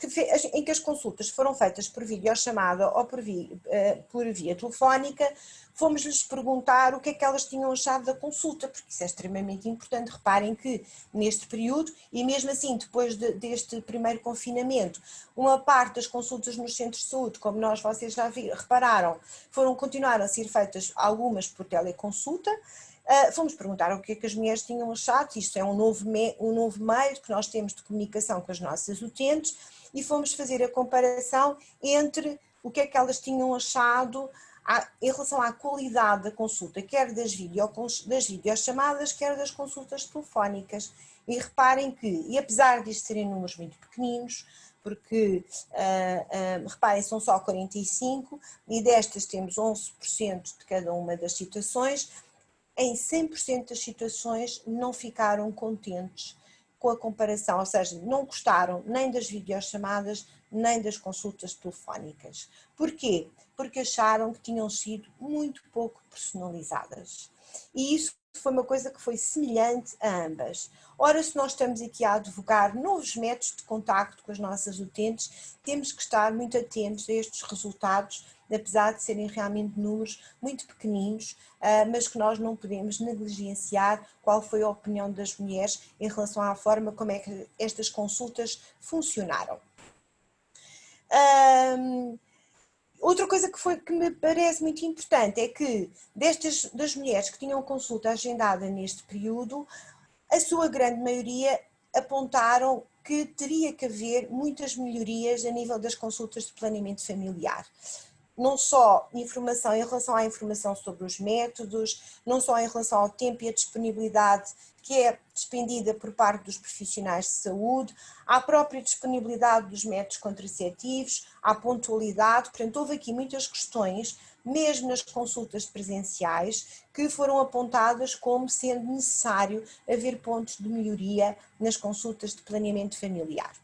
em que as consultas foram feitas por videochamada ou por via telefónica, fomos-lhes perguntar o que é que elas tinham achado da consulta, porque isso é extremamente importante. Reparem que neste período, e mesmo assim depois deste primeiro confinamento, uma parte das consultas nos centros de saúde, como vocês já repararam, continuaram a ser feitas algumas por teleconsulta. Fomos perguntar o que é que as mulheres tinham achado. Isto é um novo meio que nós temos de comunicação com as nossas utentes, e fomos fazer a comparação entre o que é que elas tinham achado em relação à qualidade da consulta, quer das videochamadas, quer das consultas telefónicas. E reparem que, e apesar disto serem números muito pequeninos, porque, reparem, são só 45, e destas temos 11% de cada uma das situações, em 100% das situações não ficaram contentes com a comparação, ou seja, não gostaram nem das videochamadas, nem das consultas telefónicas. Porquê? Porque acharam que tinham sido muito pouco personalizadas. E isso foi uma coisa que foi semelhante a ambas. Ora, se nós estamos aqui a advogar novos métodos de contacto com as nossas utentes, temos que estar muito atentos a estes resultados, apesar de serem realmente números muito pequeninos, mas que nós não podemos negligenciar qual foi a opinião das mulheres em relação à forma como é que estas consultas funcionaram. Outra coisa que me parece muito importante é que das mulheres que tinham consulta agendada neste período, a sua grande maioria apontaram que teria que haver muitas melhorias a nível das consultas de planeamento familiar. Não só informação em relação à informação sobre os métodos, não só em relação ao tempo e a disponibilidade que é despendida por parte dos profissionais de saúde, à própria disponibilidade dos métodos contraceptivos, à pontualidade. Portanto, houve aqui muitas questões, mesmo nas consultas presenciais, que foram apontadas como sendo necessário haver pontos de melhoria nas consultas de planeamento familiar.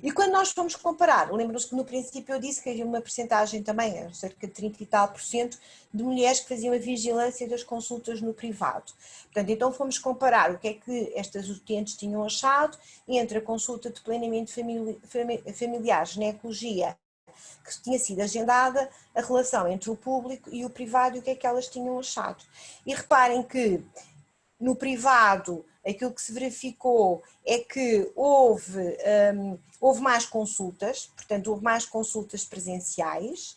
E quando nós fomos comparar, lembram-se que no princípio eu disse que havia uma percentagem também, cerca de 30 e tal % de mulheres que faziam a vigilância das consultas no privado. Portanto, então fomos comparar o que é que estas utentes tinham achado entre a consulta de planeamento familiar, ginecologia, que tinha sido agendada, a relação entre o público e o privado e o que é que elas tinham achado. E reparem que no privado, aquilo que se verificou é que houve mais consultas, portanto, houve mais consultas presenciais,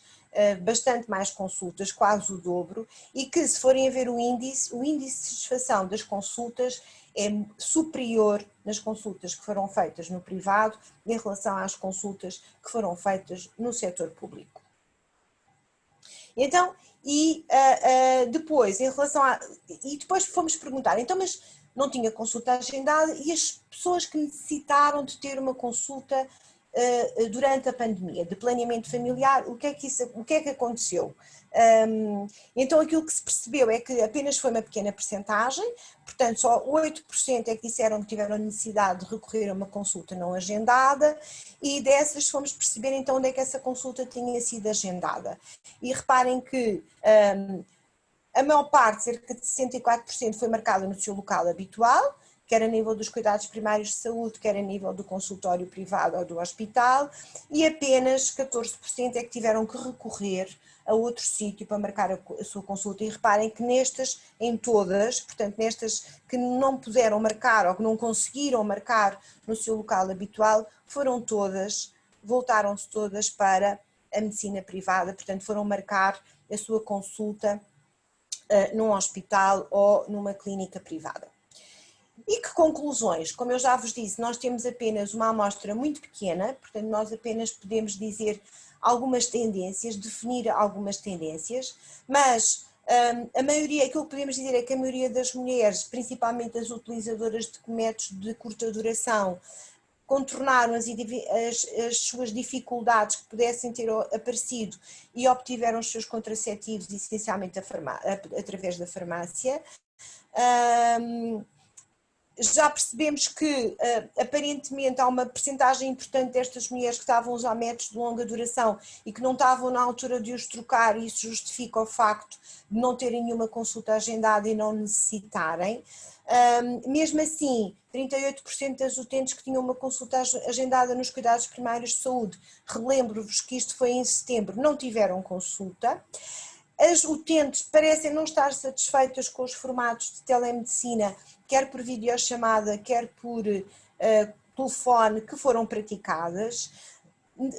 bastante mais consultas, quase o dobro, e que, se forem a ver o índice de satisfação das consultas é superior nas consultas que foram feitas no privado em relação às consultas que foram feitas no setor público. Então, depois, depois fomos perguntar, então, mas não tinha consulta agendada, e as pessoas que necessitaram de ter uma consulta durante a pandemia, de planeamento familiar, o que é que aconteceu? Então aquilo que se percebeu é que apenas foi uma pequena percentagem, portanto só 8% é que disseram que tiveram necessidade de recorrer a uma consulta não agendada, e dessas fomos perceber então onde é que essa consulta tinha sido agendada. E reparem que a maior parte, cerca de 64%, foi marcada no seu local habitual, quer a nível dos cuidados primários de saúde, quer a nível do consultório privado ou do hospital, e apenas 14% é que tiveram que recorrer a outro sítio para marcar a sua consulta. E reparem que em todas, portanto nestas que não puderam marcar ou que não conseguiram marcar no seu local habitual, voltaram-se todas para a medicina privada, portanto foram marcar a sua consulta num hospital ou numa clínica privada. E que conclusões? Como eu já vos disse, nós temos apenas uma amostra muito pequena, portanto nós apenas podemos dizer algumas tendências, definir algumas tendências, mas a maioria, aquilo que podemos dizer é que a maioria das mulheres, principalmente as utilizadoras de métodos de curta duração, contornaram as suas dificuldades que pudessem ter aparecido e obtiveram os seus contraceptivos essencialmente através da farmácia. Já percebemos que aparentemente há uma percentagem importante destas mulheres que estavam a usar métodos de longa duração e que não estavam na altura de os trocar, e isso justifica o facto de não terem nenhuma consulta agendada e não necessitarem. Mesmo assim, 38% das utentes que tinham uma consulta agendada nos cuidados primários de saúde, relembro-vos que isto foi em setembro, não tiveram consulta. As utentes parecem não estar satisfeitas com os formatos de telemedicina, quer por videochamada, quer por telefone, que foram praticadas.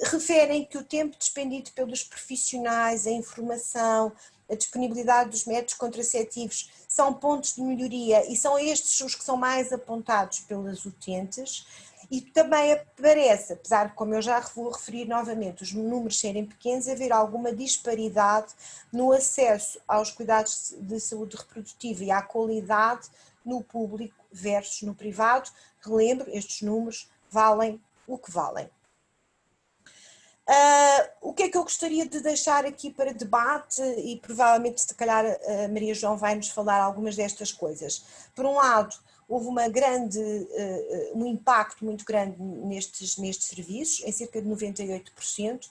Referem que o tempo despendido pelos profissionais, a informação, a disponibilidade dos métodos contraceptivos são pontos de melhoria e são estes os que são mais apontados pelas utentes. E também parece, apesar de, como eu já vou referir novamente, os números serem pequenos, haver alguma disparidade no acesso aos cuidados de saúde reprodutiva e à qualidade no público versus no privado. Relembro, estes números valem o que valem. O que é que eu gostaria de deixar aqui para debate, e provavelmente se calhar a Maria João vai nos falar algumas destas coisas. Por um lado, houve um impacto muito grande nestes serviços, em cerca de 98%.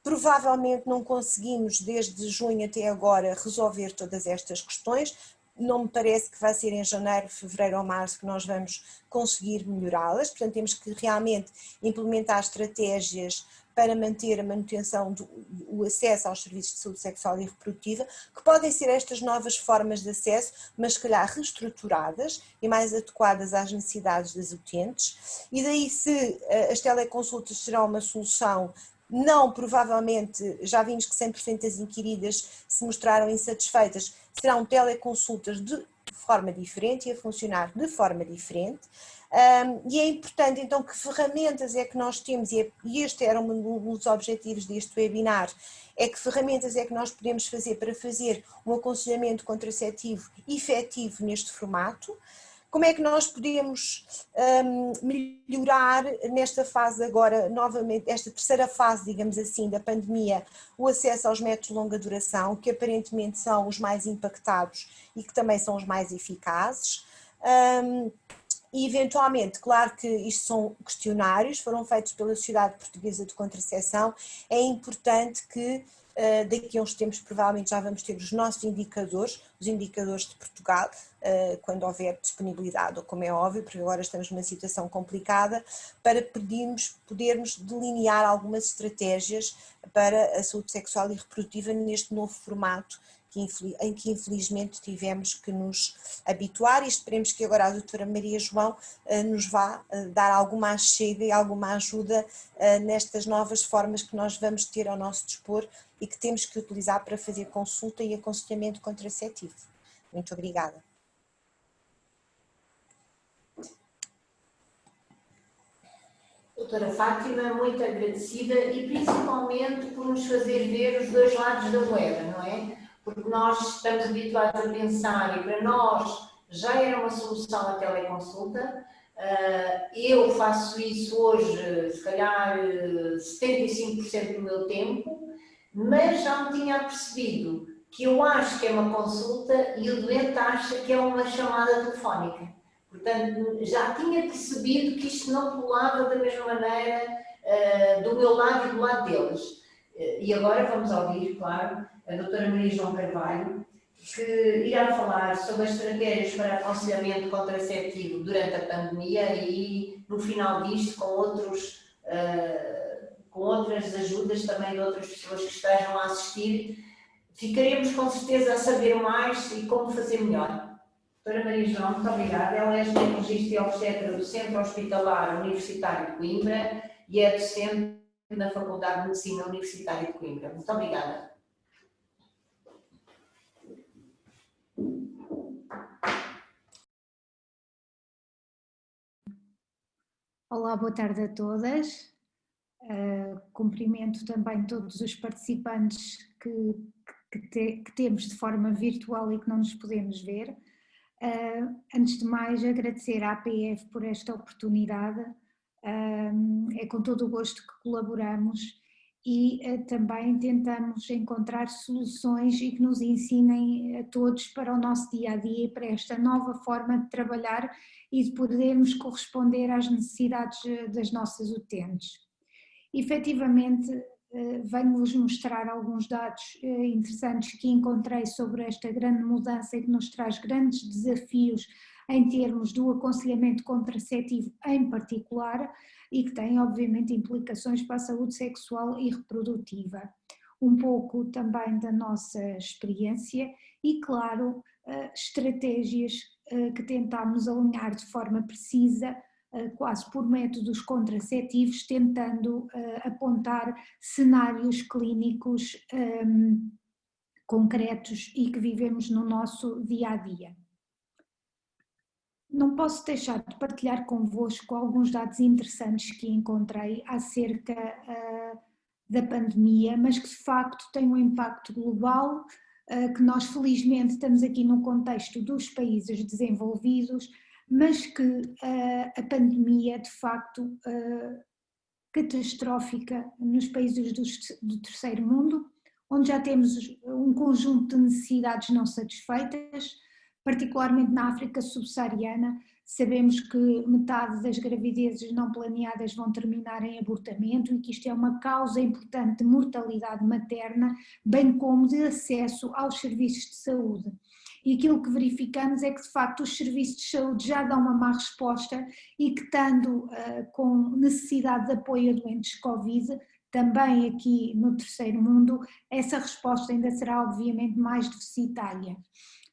Provavelmente não conseguimos desde junho até agora resolver todas estas questões. Não me parece que vai ser em janeiro, fevereiro ou março que nós vamos conseguir melhorá-las, portanto temos que realmente implementar estratégias para manter a manutenção do acesso aos serviços de saúde sexual e reprodutiva, que podem ser estas novas formas de acesso, mas se calhar reestruturadas e mais adequadas às necessidades das utentes. E daí, se as teleconsultas serão uma solução, não, provavelmente, já vimos que 100% das inquiridas se mostraram insatisfeitas, serão teleconsultas de forma diferente e a funcionar de forma diferente. E é importante então que ferramentas é que nós temos, e este era um dos objetivos deste webinar, é que ferramentas é que nós podemos fazer para fazer um aconselhamento contraceptivo efetivo neste formato. Como é que nós podemos melhorar nesta fase agora, novamente, esta terceira fase, digamos assim, da pandemia, o acesso aos métodos de longa duração, que aparentemente são os mais impactados e que também são os mais eficazes. E eventualmente, claro que isto são questionários, foram feitos pela Sociedade Portuguesa de Contracepção, é importante que daqui a uns tempos provavelmente já vamos ter os nossos indicadores, os indicadores de Portugal, quando houver disponibilidade, ou como é óbvio, porque agora estamos numa situação complicada, para podermos delinear algumas estratégias para a saúde sexual e reprodutiva neste novo formato, em que infelizmente tivemos que nos habituar, e esperemos que agora a doutora Maria João nos vá dar alguma chega e alguma ajuda nestas novas formas que nós vamos ter ao nosso dispor e que temos que utilizar para fazer consulta e aconselhamento contraceptivo. Muito obrigada. Doutora Fátima, muito agradecida, e principalmente por nos fazer ver os dois lados da moeda, não é? Porque nós estamos habituados a pensar, e para nós já era uma solução a teleconsulta. Eu faço isso hoje, se calhar 75% do meu tempo, mas já me tinha percebido que eu acho que é uma consulta e o doente acha que é uma chamada telefónica. Portanto, já tinha percebido que isto não pulava da mesma maneira do meu lado e do lado deles. E agora vamos ouvir, claro, a doutora Maria João Carvalho, que irá falar sobre as estratégias para aconselhamento contraceptivo durante a pandemia e, no final disto, com outras ajudas também de outras pessoas que estejam a assistir. Ficaremos com certeza a saber mais e como fazer melhor. Doutora Maria João, muito obrigada. Ela é ginecologista e obstetra do Centro Hospitalar Universitário de Coimbra e é docente na Faculdade de Medicina Universitária de Coimbra. Muito obrigada. Olá, boa tarde a todas. Cumprimento também todos os participantes que temos de forma virtual e que não nos podemos ver. Antes de mais, agradecer à APF por esta oportunidade. É com todo o gosto que colaboramos e também tentamos encontrar soluções e que nos ensinem a todos para o nosso dia-a-dia e para esta nova forma de trabalhar e de podermos corresponder às necessidades das nossas utentes. Efetivamente, venho-vos mostrar alguns dados interessantes que encontrei sobre esta grande mudança e que nos traz grandes desafios em termos do aconselhamento contraceptivo em particular e que tem obviamente implicações para a saúde sexual e reprodutiva. Um pouco também da nossa experiência e, claro, estratégias que tentámos alinhar de forma precisa, quase por métodos contraceptivos, tentando apontar cenários clínicos concretos e que vivemos no nosso dia-a-dia. Não posso deixar de partilhar convosco alguns dados interessantes que encontrei acerca da pandemia, mas que de facto têm um impacto global, que nós felizmente estamos aqui no contexto dos países desenvolvidos, mas que a pandemia de facto catastrófica nos países do terceiro mundo, onde já temos um conjunto de necessidades não satisfeitas, particularmente na África subsaariana. Sabemos que metade das gravidezes não planeadas vão terminar em abortamento e que isto é uma causa importante de mortalidade materna, bem como de acesso aos serviços de saúde. E aquilo que verificamos é que de facto os serviços de saúde já dão uma má resposta e que estando com necessidade de apoio a doentes Covid, também aqui no terceiro mundo, essa resposta ainda será obviamente mais deficitária.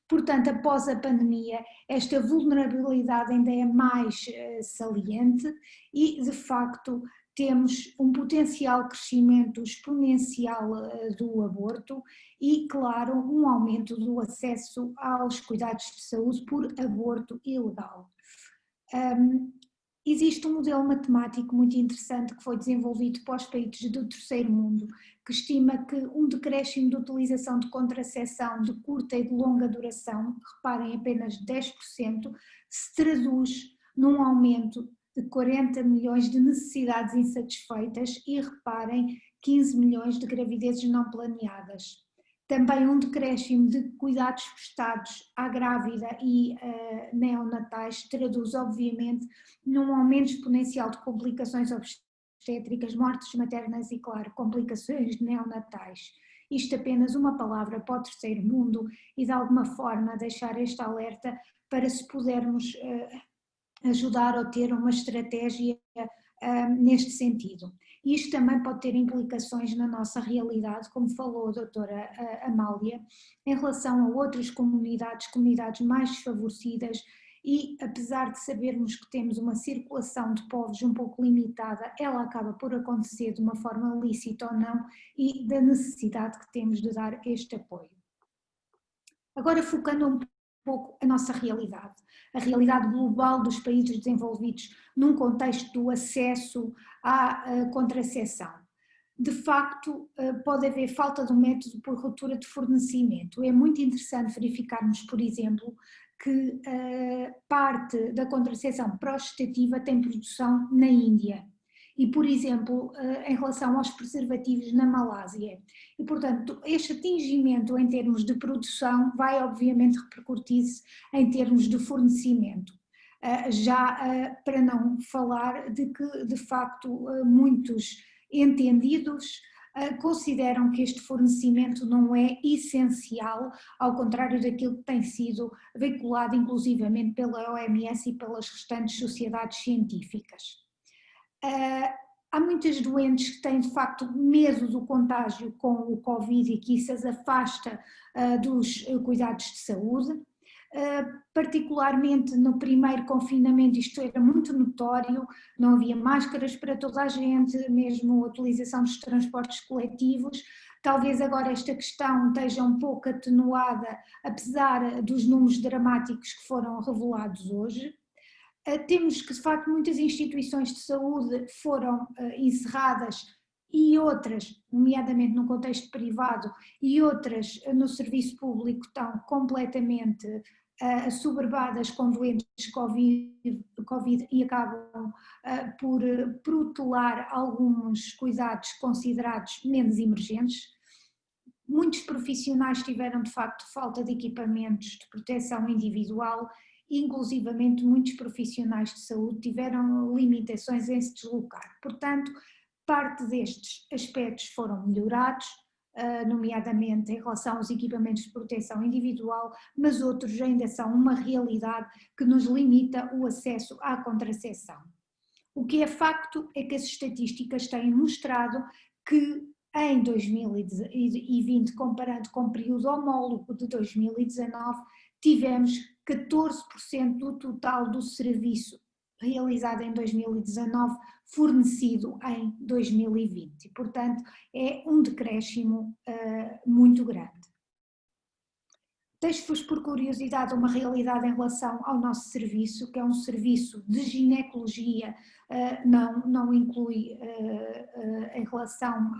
Portanto, após a pandemia, esta vulnerabilidade ainda é mais saliente e, de facto, temos um potencial crescimento exponencial do aborto e, claro, um aumento do acesso aos cuidados de saúde por aborto ilegal. Existe um modelo matemático muito interessante que foi desenvolvido para os países do terceiro mundo, que estima que um decréscimo de utilização de contracepção de curta e de longa duração, reparem apenas 10%, se traduz num aumento de 40 milhões de necessidades insatisfeitas e, reparem, 15 milhões de gravidezes não planeadas. Também um decréscimo de cuidados prestados à grávida e neonatais traduz obviamente num aumento exponencial de complicações obstétricas, mortes maternas e, claro, complicações neonatais. Isto apenas uma palavra para o terceiro mundo e de alguma forma deixar este alerta para se pudermos ajudar ou ter uma estratégia neste sentido. Isto também pode ter implicações na nossa realidade, como falou a doutora Amália, em relação a outras comunidades mais desfavorecidas e, apesar de sabermos que temos uma circulação de povos um pouco limitada, ela acaba por acontecer de uma forma lícita ou não e da necessidade que temos de dar este apoio. Agora, focando um pouco a nossa realidade, a realidade global dos países desenvolvidos num contexto do acesso à contracepção. De facto, pode haver falta de um método por ruptura de fornecimento. É muito interessante verificarmos, por exemplo, que parte da contracepção progestativa tem produção na Índia. E, por exemplo, em relação aos preservativos na Malásia. E, portanto, este atingimento em termos de produção vai obviamente repercutir-se em termos de fornecimento. Já para não falar de que, de facto, muitos entendidos consideram que este fornecimento não é essencial, ao contrário daquilo que tem sido veiculado inclusivamente pela OMS e pelas restantes sociedades científicas. Há muitas doentes que têm de facto medo do contágio com o Covid e que isso as afasta dos cuidados de saúde. Particularmente no primeiro confinamento isto era muito notório, não havia máscaras para toda a gente, mesmo a utilização dos transportes coletivos. Talvez agora esta questão esteja um pouco atenuada, apesar dos números dramáticos que foram revelados hoje. Temos que, de facto, muitas instituições de saúde foram encerradas e outras, nomeadamente no contexto privado, e outras no serviço público estão completamente assoberbadas com doentes Covid e acabam por protelar alguns cuidados considerados menos emergentes. Muitos profissionais tiveram de facto falta de equipamentos de proteção individual, inclusivamente muitos profissionais de saúde tiveram limitações em se deslocar. Portanto, parte destes aspectos foram melhorados, nomeadamente em relação aos equipamentos de proteção individual, mas outros ainda são uma realidade que nos limita o acesso à contracepção. O que é facto é que as estatísticas têm mostrado que em 2020, comparando com o período homólogo de 2019, tivemos 14% do total do serviço realizado em 2019 fornecido em 2020. Portanto, é um decréscimo muito grande. Deixo-vos por curiosidade uma realidade em relação ao nosso serviço, que é um serviço de ginecologia, não inclui em relação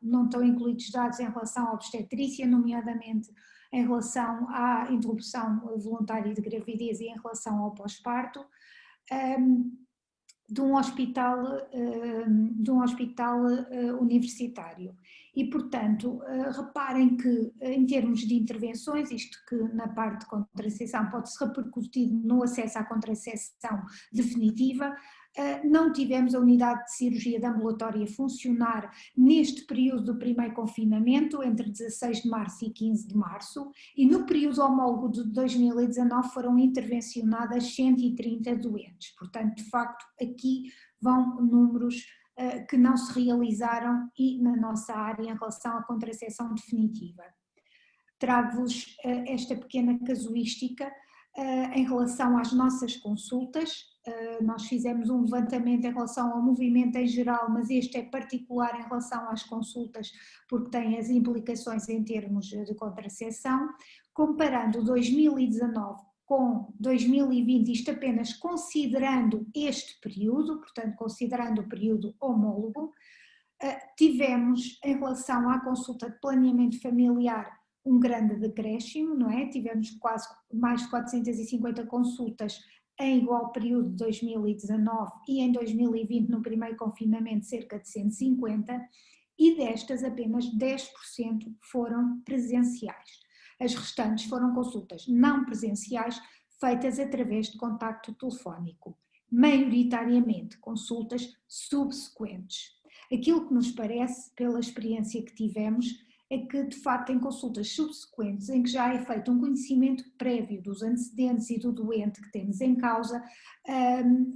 não estão incluídos dados em relação à obstetrícia, nomeadamente em relação à interrupção voluntária de gravidez e em relação ao pós-parto, de um hospital universitário. E, portanto, reparem que em termos de intervenções, isto que na parte de contracepção pode-se repercutir no acesso à contracepção definitiva, não tivemos a unidade de cirurgia de ambulatória a funcionar neste período do primeiro confinamento, entre 16 de março e 15 de março, e no período homólogo de 2019 foram intervencionadas 130 doentes. Portanto, de facto, aqui vão números que não se realizaram e na nossa área em relação à contracepção definitiva. Trago-vos esta pequena casuística em relação às nossas consultas. Nós fizemos um levantamento em relação ao movimento em geral, mas este é particular em relação às consultas porque tem as implicações em termos de contracepção. Comparando 2019 com 2020, isto apenas considerando este período, portanto considerando o período homólogo, tivemos em relação à consulta de planeamento familiar um grande decréscimo, não é? Tivemos quase mais de 450 consultas em igual período de 2019 e em 2020 no primeiro confinamento cerca de 150 e destas apenas 10% foram presenciais. As restantes foram consultas não presenciais feitas através de contacto telefónico, maioritariamente consultas subsequentes. Aquilo que nos parece, pela experiência que tivemos, é que de facto em consultas subsequentes em que já é feito um conhecimento prévio dos antecedentes e do doente que temos em causa,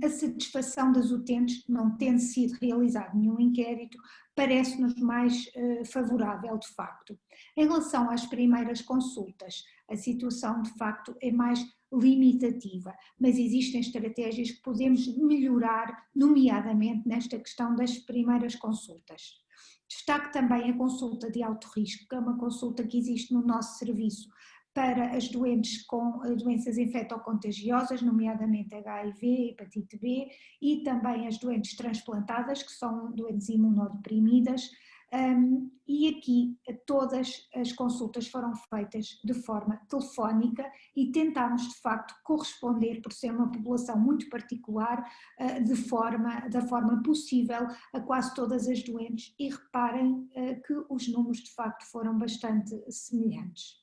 a satisfação das utentes, não tendo sido realizado nenhum inquérito, parece-nos mais favorável de facto. Em relação às primeiras consultas, a situação de facto é mais limitativa, mas existem estratégias que podemos melhorar, nomeadamente nesta questão das primeiras consultas. Destaco também a consulta de alto risco, que é uma consulta que existe no nosso serviço para as doentes com doenças infectocontagiosas, nomeadamente HIV, hepatite B, e também as doentes transplantadas, que são doentes imunodeprimidas, e aqui todas as consultas foram feitas de forma telefónica e tentámos de facto corresponder, por ser uma população muito particular, da forma possível a quase todas as doentes, e reparem que os números de facto foram bastante semelhantes.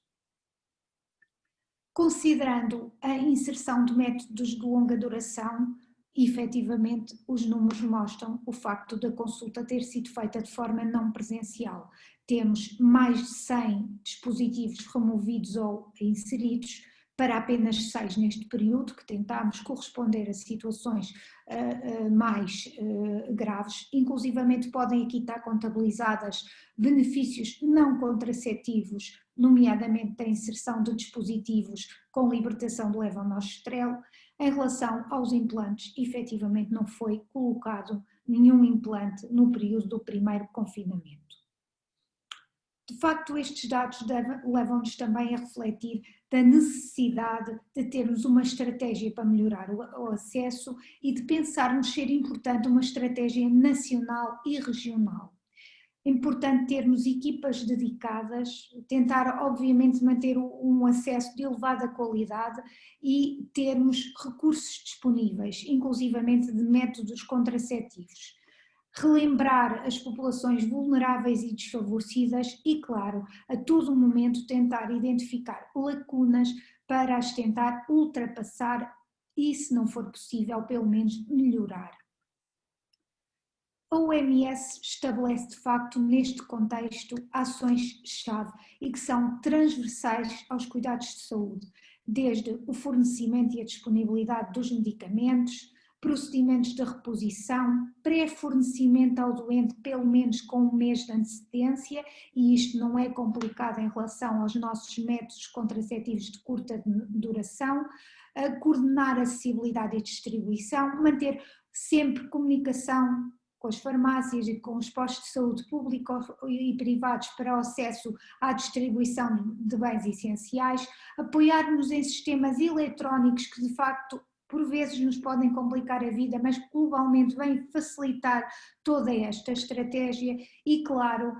Considerando a inserção de métodos de longa duração, efetivamente os números mostram o facto da consulta ter sido feita de forma não presencial. Temos mais de 100 dispositivos removidos ou inseridos para apenas 6 neste período, que tentámos corresponder a situações mais graves. Inclusivamente podem aqui estar contabilizadas benefícios não contraceptivos, nomeadamente da inserção de dispositivos com libertação do levonorgestrel. Em relação aos implantes, efetivamente não foi colocado nenhum implante no período do primeiro confinamento. De facto, estes dados levam-nos também a refletir da necessidade de termos uma estratégia para melhorar o acesso e de pensarmos ser importante uma estratégia nacional e regional. É importante termos equipas dedicadas, tentar obviamente manter um acesso de elevada qualidade e termos recursos disponíveis, inclusivamente de métodos contraceptivos. Relembrar as populações vulneráveis e desfavorecidas e, claro, a todo momento tentar identificar lacunas para as tentar ultrapassar e, se não for possível, pelo menos melhorar. A OMS estabelece de facto neste contexto ações-chave e que são transversais aos cuidados de saúde, desde o fornecimento e a disponibilidade dos medicamentos, procedimentos de reposição, pré-fornecimento ao doente pelo menos com um mês de antecedência, e isto não é complicado em relação aos nossos métodos contraceptivos de curta duração, coordenar a acessibilidade e distribuição, manter sempre comunicação com as farmácias e com os postos de saúde públicos e privados para o acesso à distribuição de bens essenciais, apoiar-nos em sistemas eletrónicos que de facto por vezes nos podem complicar a vida, mas globalmente vêm facilitar toda esta estratégia e, claro,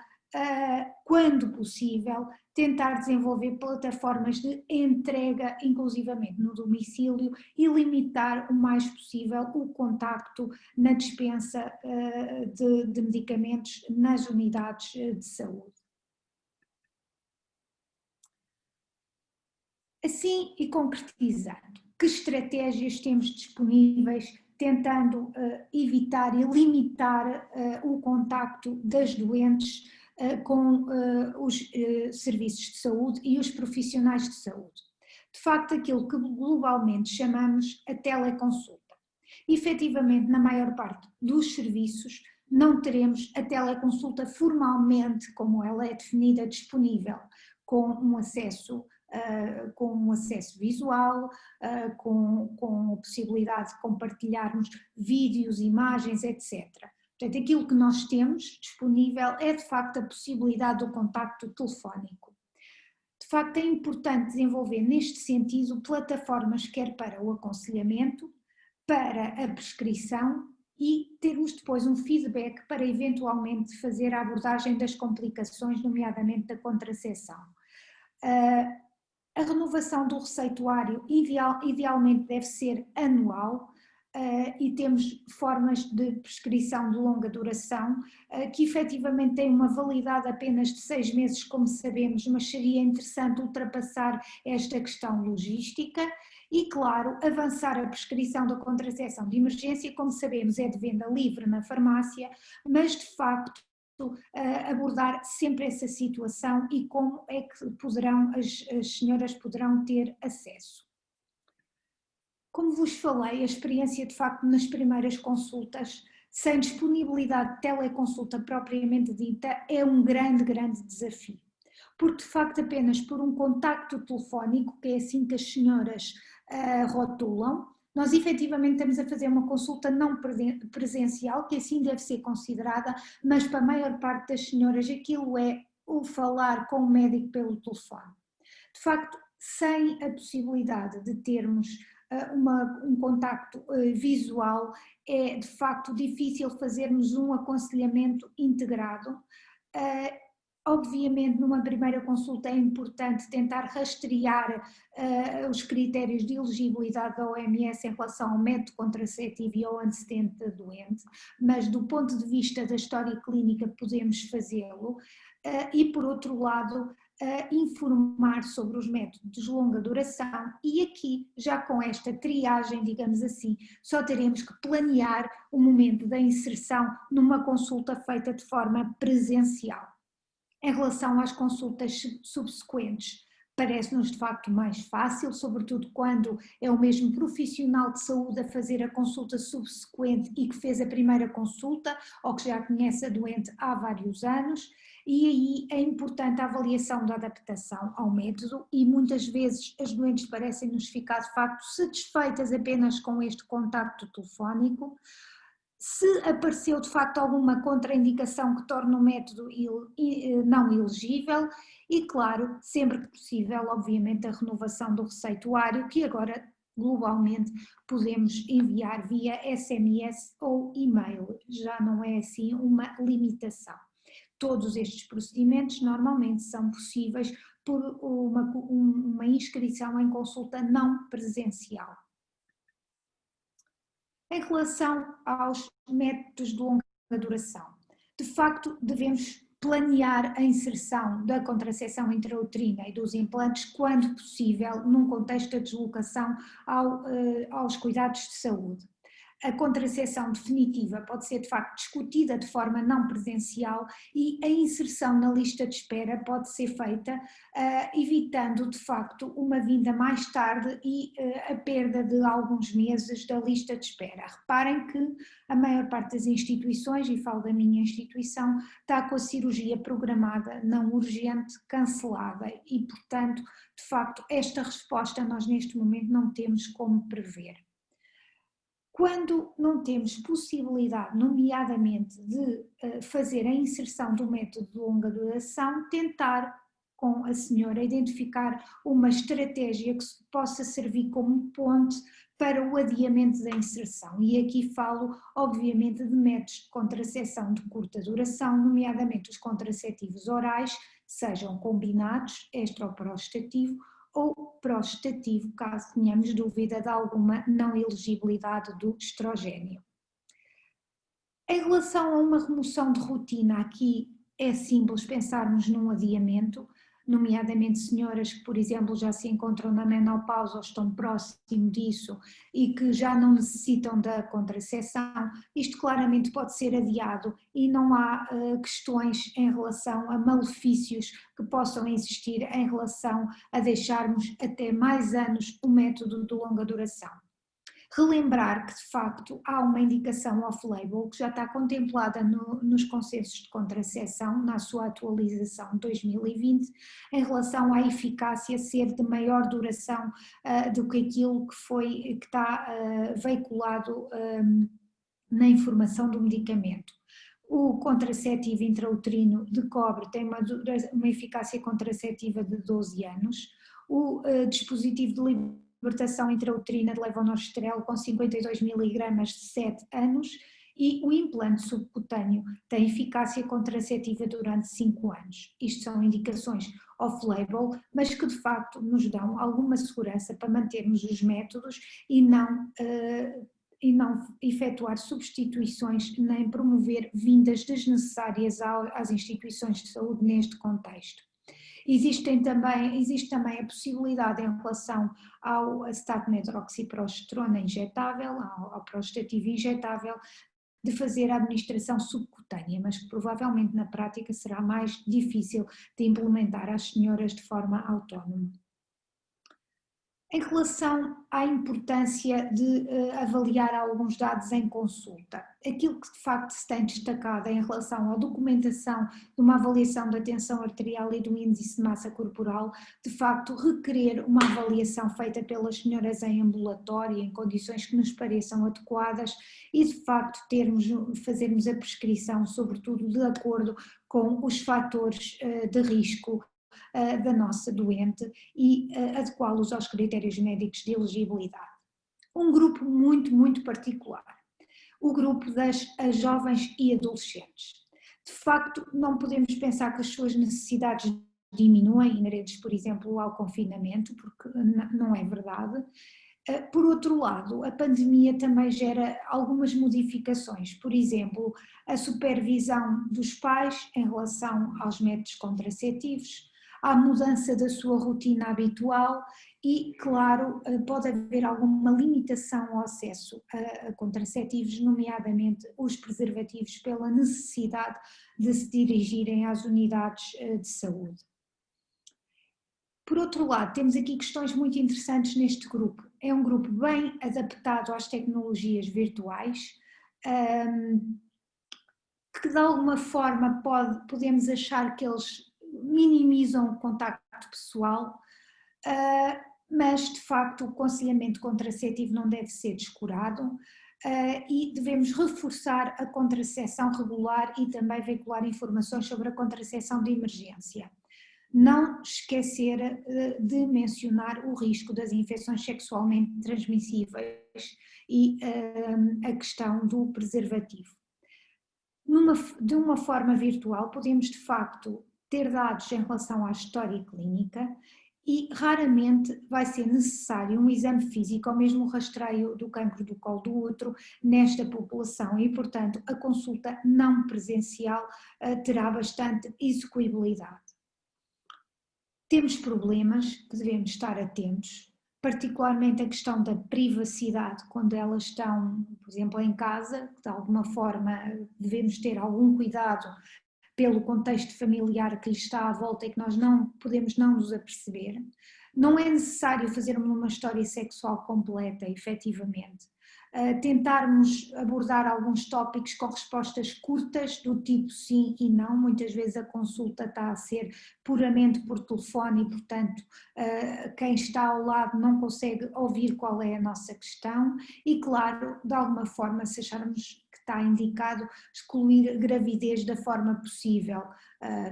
quando possível, tentar desenvolver plataformas de entrega, inclusivamente no domicílio, e limitar o mais possível o contacto na dispensa de medicamentos nas unidades de saúde. Assim e concretizando, que estratégias temos disponíveis tentando evitar e limitar o contacto das doentes com os serviços de saúde e os profissionais de saúde? De facto, aquilo que globalmente chamamos a teleconsulta. Efetivamente, na maior parte dos serviços, não teremos a teleconsulta formalmente, como ela é definida, disponível, com um acesso visual, com a possibilidade de compartilharmos vídeos, imagens, etc. Portanto, aquilo que nós temos disponível é de facto a possibilidade do contacto telefónico. De facto, é importante desenvolver neste sentido plataformas quer para o aconselhamento, para a prescrição e termos depois um feedback para eventualmente fazer a abordagem das complicações, nomeadamente da contracepção. A renovação do receituário idealmente deve ser anual e temos formas de prescrição de longa duração que efetivamente têm uma validade apenas de 6 meses, como sabemos, mas seria interessante ultrapassar esta questão logística e, claro, avançar a prescrição da contracepção de emergência, como sabemos, é de venda livre na farmácia, mas de facto abordar sempre essa situação e como é que as senhoras poderão ter acesso. Como vos falei, a experiência de facto nas primeiras consultas, sem disponibilidade de teleconsulta propriamente dita, é um grande desafio. Porque de facto apenas por um contacto telefónico, que é assim que as senhoras rotulam, nós efetivamente estamos a fazer uma consulta não presencial, que assim deve ser considerada, mas para a maior parte das senhoras aquilo é o falar com o médico pelo telefone. De facto, sem a possibilidade de termos um contacto visual, é de facto difícil fazermos um aconselhamento integrado. Obviamente, numa primeira consulta é importante tentar rastrear os critérios de elegibilidade da OMS em relação ao método contraceptivo e ao antecedente da doente, mas do ponto de vista da história clínica podemos fazê-lo e, por outro lado, informar sobre os métodos de longa duração e aqui, já com esta triagem, digamos assim, só teremos que planear o momento da inserção numa consulta feita de forma presencial. Em relação às consultas subsequentes, parece-nos de facto mais fácil, sobretudo quando é o mesmo profissional de saúde a fazer a consulta subsequente e que fez a primeira consulta ou que já conhece a doente há vários anos, e aí é importante a avaliação da adaptação ao método e muitas vezes as doentes parecem-nos ficar de facto satisfeitas apenas com este contacto telefónico. Se apareceu de facto alguma contraindicação que torne o método não elegível e, claro, sempre que possível, obviamente, a renovação do receituário, que agora globalmente podemos enviar via SMS ou e-mail, já não é assim uma limitação. Todos estes procedimentos normalmente são possíveis por uma inscrição em consulta não presencial. Em relação aos métodos de longa duração, de facto devemos planear a inserção da contracepção intrauterina e dos implantes quando possível num contexto de deslocação aos cuidados de saúde. A contracepção definitiva pode ser de facto discutida de forma não presencial e a inserção na lista de espera pode ser feita evitando de facto uma vinda mais tarde e a perda de alguns meses da lista de espera. Reparem que a maior parte das instituições, e falo da minha instituição, está com a cirurgia programada não urgente cancelada e portanto de facto esta resposta nós neste momento não temos como prever. Quando não temos possibilidade, nomeadamente, de fazer a inserção do método de longa duração, tentar com a senhora identificar uma estratégia que possa servir como ponte para o adiamento da inserção. E aqui falo, obviamente, de métodos de contracepção de curta duração, nomeadamente os contraceptivos orais, sejam combinados, extraprostativo ou prostativo, caso tenhamos dúvida de alguma não elegibilidade do estrogênio. Em relação a uma remoção de rotina, aqui é simples pensarmos num adiamento, nomeadamente senhoras que, por exemplo, já se encontram na menopausa ou estão próximo disso e que já não necessitam da contracepção, isto claramente pode ser adiado e não há questões em relação a malefícios que possam existir em relação a deixarmos até mais anos o método de longa duração. Relembrar que, de facto, há uma indicação off-label que já está contemplada nos consensos de contracepção, na sua atualização de 2020, em relação à eficácia ser de maior duração do que aquilo que está veiculado na informação do medicamento. O contraceptivo intrauterino de cobre tem uma eficácia contraceptiva de 12 anos, o dispositivo de libertação intrauterina de levonorgestrel com 52 mg de 7 anos e o implante subcutâneo tem eficácia contraceptiva durante 5 anos. Isto são indicações off-label, mas que de facto nos dão alguma segurança para mantermos os métodos e não efetuar substituições nem promover vindas desnecessárias às instituições de saúde neste contexto. Existe também a possibilidade em relação ao acetamidroxiprogesterona injetável, ao prostativo injetável, de fazer a administração subcutânea, mas que provavelmente na prática será mais difícil de implementar às senhoras de forma autónoma. Em relação à importância de avaliar alguns dados em consulta, aquilo que de facto se tem destacado em relação à documentação de uma avaliação da tensão arterial e do índice de massa corporal, de facto requerer uma avaliação feita pelas senhoras em ambulatório, em condições que nos pareçam adequadas e de facto fazermos a prescrição, sobretudo de acordo com os fatores de risco da nossa doente e adequá-los aos critérios médicos de elegibilidade. Um grupo muito particular, o grupo das jovens e adolescentes. De facto, não podemos pensar que as suas necessidades diminuem, inerentes, por exemplo, ao confinamento, porque não é verdade. Por outro lado, a pandemia também gera algumas modificações, por exemplo, a supervisão dos pais em relação aos métodos contraceptivos, à mudança da sua rotina habitual e, claro, pode haver alguma limitação ao acesso a contraceptivos, nomeadamente os preservativos, pela necessidade de se dirigirem às unidades de saúde. Por outro lado, temos aqui questões muito interessantes neste grupo. É um grupo bem adaptado às tecnologias virtuais, que de alguma forma podemos achar que eles minimizam o contacto pessoal, mas de facto o aconselhamento contraceptivo não deve ser descurado e devemos reforçar a contracepção regular e também veicular informações sobre a contracepção de emergência. Não esquecer de mencionar o risco das infecções sexualmente transmissíveis e a questão do preservativo. De uma forma virtual, podemos de facto ter dados em relação à história clínica e raramente vai ser necessário um exame físico ou mesmo o rastreio do cancro do colo do útero nesta população e, portanto, a consulta não presencial terá bastante execuibilidade. Temos problemas que devemos estar atentos, particularmente a questão da privacidade quando elas estão, por exemplo, em casa, de alguma forma devemos ter algum cuidado pelo contexto familiar que lhe está à volta e que nós não podemos não nos aperceber. Não é necessário fazer uma história sexual completa, efetivamente. Tentarmos abordar alguns tópicos com respostas curtas, do tipo sim e não. Muitas vezes a consulta está a ser puramente por telefone e, portanto, quem está ao lado não consegue ouvir qual é a nossa questão e, claro, de alguma forma, se acharmos que está indicado, excluir gravidez da forma possível,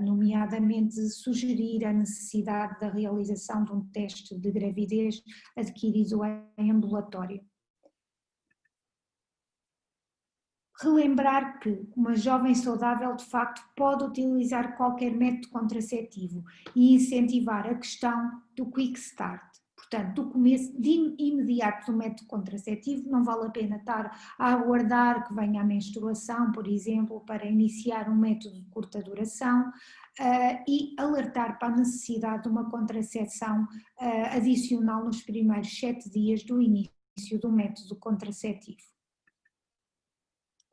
nomeadamente sugerir a necessidade da realização de um teste de gravidez adquirido em ambulatório. Relembrar que uma jovem saudável de facto pode utilizar qualquer método contraceptivo e incentivar a questão do quick start, portanto do começo de imediato do método contraceptivo. Não vale a pena estar a aguardar que venha a menstruação, por exemplo, para iniciar um método de curta duração e alertar para a necessidade de uma contracepção adicional nos primeiros 7 dias do início do método contraceptivo.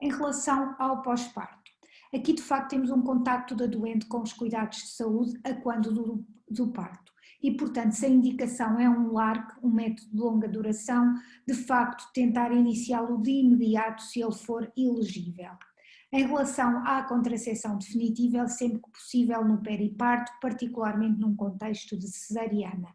Em relação ao pós-parto, aqui de facto temos um contacto da doente com os cuidados de saúde a quando do parto e, portanto, se a indicação é um LARC, um método de longa duração, de facto tentar iniciá-lo de imediato se ele for elegível. Em relação à contracepção definitiva, sempre que possível no periparto, particularmente num contexto de cesariana.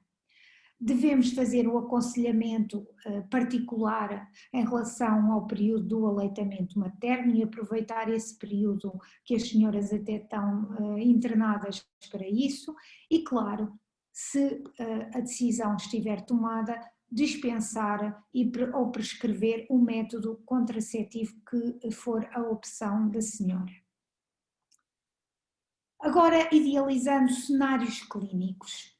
Devemos fazer o aconselhamento particular em relação ao período do aleitamento materno e aproveitar esse período que as senhoras até estão internadas para isso e, claro, se a decisão estiver tomada, dispensar ou prescrever o método contraceptivo que for a opção da senhora. Agora, idealizando cenários clínicos.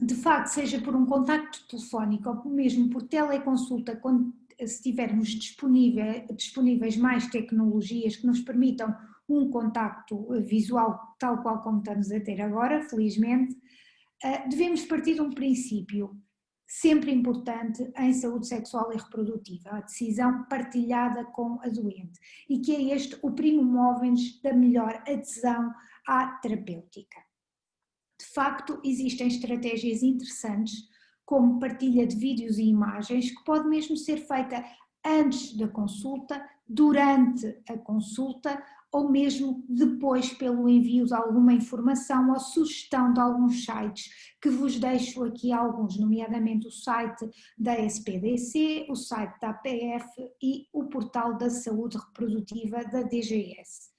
De facto, seja por um contacto telefónico ou mesmo por teleconsulta, quando se tivermos disponíveis mais tecnologias que nos permitam um contacto visual tal qual como estamos a ter agora, felizmente, devemos partir de um princípio sempre importante em saúde sexual e reprodutiva, a decisão partilhada com a doente, e que é este o primo movens da melhor adesão à terapêutica. De facto, existem estratégias interessantes, como partilha de vídeos e imagens, que pode mesmo ser feita antes da consulta, durante a consulta ou mesmo depois pelo envio de alguma informação ou sugestão de alguns sites, que vos deixo aqui alguns, nomeadamente o site da SPDC, o site da APF e o portal da saúde reprodutiva da DGS.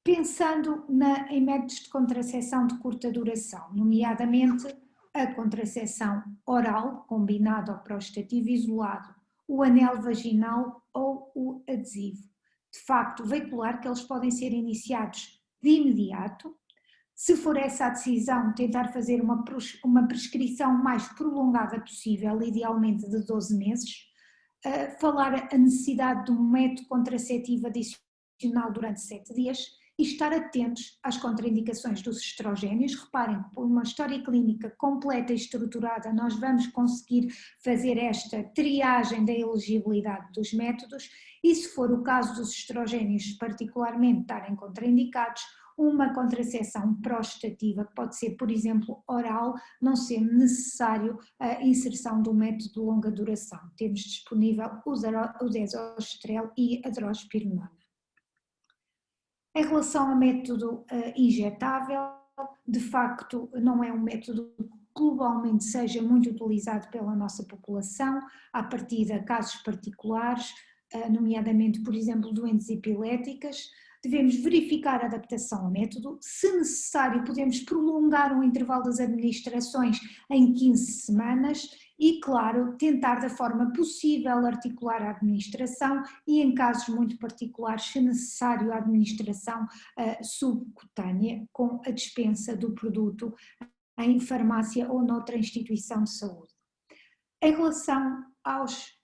Pensando em métodos de contracepção de curta duração, nomeadamente a contracepção oral, combinada ao prostativo isolado, o anel vaginal ou o adesivo. De facto, veicular que eles podem ser iniciados de imediato. Se for essa a decisão, tentar fazer uma prescrição mais prolongada possível, idealmente de 12 meses. Falar a necessidade de um método contraceptivo adicional durante 7 dias. E estar atentos às contraindicações dos estrogénios. Reparem que por uma história clínica completa e estruturada nós vamos conseguir fazer esta triagem da elegibilidade dos métodos e, se for o caso dos estrogénios particularmente estarem contraindicados, uma contracepção prostativa que pode ser, por exemplo, oral, não sendo necessário a inserção de um método de longa duração. Temos disponível o desostrel e a drospirenona. Em relação ao método injetável, de facto não é um método que globalmente seja muito utilizado pela nossa população, a partir de casos particulares, nomeadamente, por exemplo, doentes epiléticas. Devemos verificar a adaptação ao método, se necessário podemos prolongar o intervalo das administrações em 15 semanas e, claro, tentar da forma possível articular a administração e, em casos muito particulares, se necessário, a administração subcutânea com a dispensa do produto em farmácia ou noutra instituição de saúde. Em relação aos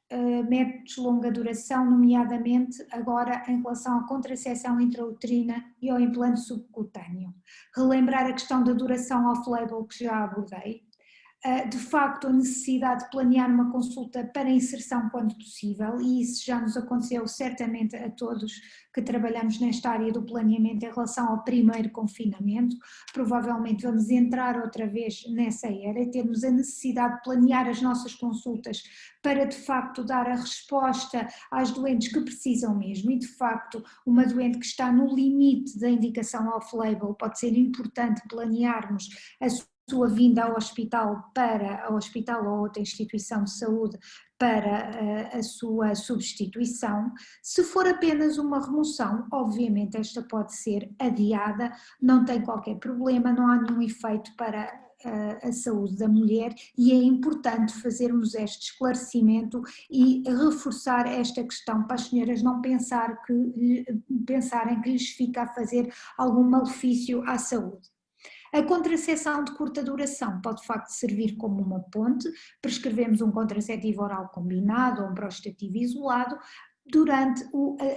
métodos de longa duração, nomeadamente agora em relação à contracepção intrauterina e ao implante subcutâneo. Relembrar a questão da duração off-label que já abordei. De facto, a necessidade de planear uma consulta para inserção quando possível, e isso já nos aconteceu certamente a todos que trabalhamos nesta área do planeamento em relação ao primeiro confinamento. Provavelmente vamos entrar outra vez nessa era e termos a necessidade de planear as nossas consultas para de facto dar a resposta às doentes que precisam mesmo, e de facto uma doente que está no limite da indicação off-label pode ser importante planearmos a sua vinda ao hospital ou outra instituição de saúde para a sua substituição. Se for apenas uma remoção, obviamente esta pode ser adiada, não tem qualquer problema, não há nenhum efeito para a saúde da mulher, e é importante fazermos este esclarecimento e reforçar esta questão para as senhoras não pensarem que lhes fica a fazer algum malefício à saúde. A contracepção de curta duração pode de facto servir como uma ponte, prescrevemos um contraceptivo oral combinado ou um prostativo isolado,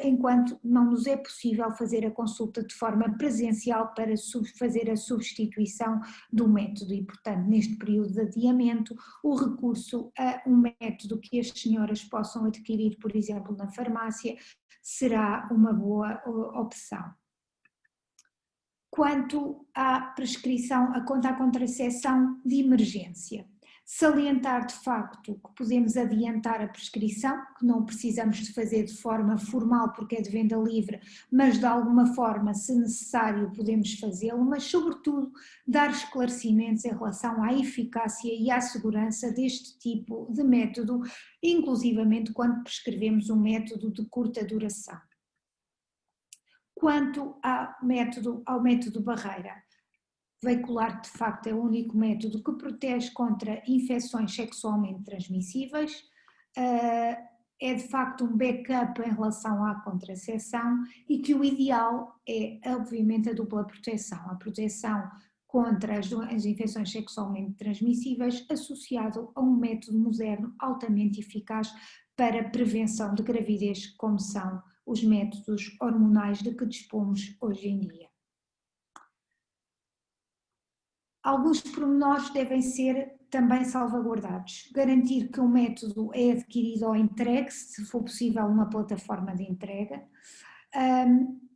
enquanto não nos é possível fazer a consulta de forma presencial para fazer a substituição do método, e portanto neste período de adiamento o recurso a um método que as senhoras possam adquirir, por exemplo na farmácia, será uma boa opção. Quanto à prescrição, quanto à contracepção de emergência, salientar de facto que podemos adiantar a prescrição, que não precisamos de fazer de forma formal porque é de venda livre, mas de alguma forma, se necessário, podemos fazê-lo, mas sobretudo dar esclarecimentos em relação à eficácia e à segurança deste tipo de método, inclusivamente quando prescrevemos um método de curta duração. Quanto ao método barreira, veicular de facto é o único método que protege contra infecções sexualmente transmissíveis, é de facto um backup em relação à contracepção, e que o ideal é obviamente a dupla proteção, a proteção contra as infecções sexualmente transmissíveis associado a um método moderno altamente eficaz para prevenção de gravidez, como são os métodos hormonais de que dispomos hoje em dia. Alguns pormenores devem ser também salvaguardados. Garantir que o método é adquirido ou entregue, se for possível uma plataforma de entrega.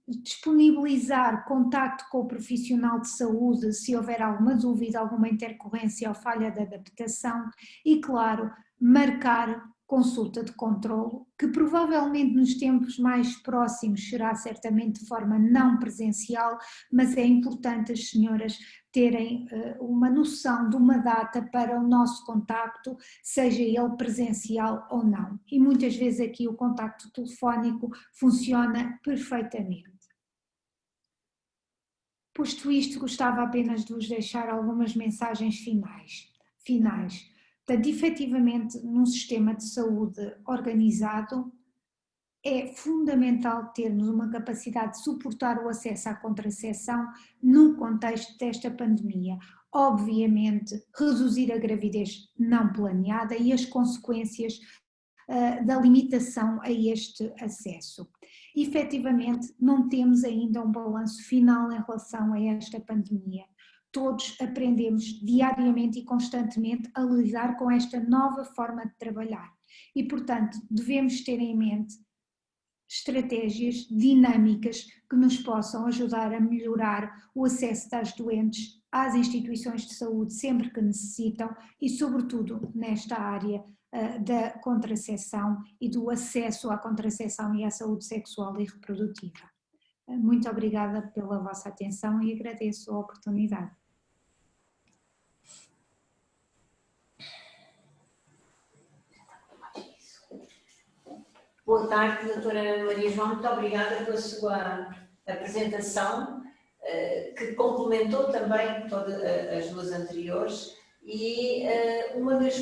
Disponibilizar contacto com o profissional de saúde se houver alguma dúvida, alguma intercorrência ou falha de adaptação, e claro, marcar consulta de controlo, que provavelmente nos tempos mais próximos será certamente de forma não presencial, mas é importante as senhoras terem uma noção de uma data para o nosso contacto, seja ele presencial ou não. E muitas vezes aqui o contacto telefónico funciona perfeitamente. Posto isto, gostava apenas de vos deixar algumas mensagens finais. Portanto, efetivamente, num sistema de saúde organizado, é fundamental termos uma capacidade de suportar o acesso à contracepção no contexto desta pandemia. Obviamente, reduzir a gravidez não planeada e as consequências da limitação a este acesso. Efetivamente, não temos ainda um balanço final em relação a esta pandemia. Todos aprendemos diariamente e constantemente a lidar com esta nova forma de trabalhar e, portanto, devemos ter em mente estratégias dinâmicas que nos possam ajudar a melhorar o acesso das doentes às instituições de saúde sempre que necessitam e, sobretudo, nesta área da contracepção e do acesso à contracepção e à saúde sexual e reprodutiva. Muito obrigada pela vossa atenção e agradeço a oportunidade. Boa tarde, doutora Maria João, muito obrigada pela sua apresentação, que complementou também todas as duas anteriores E uma das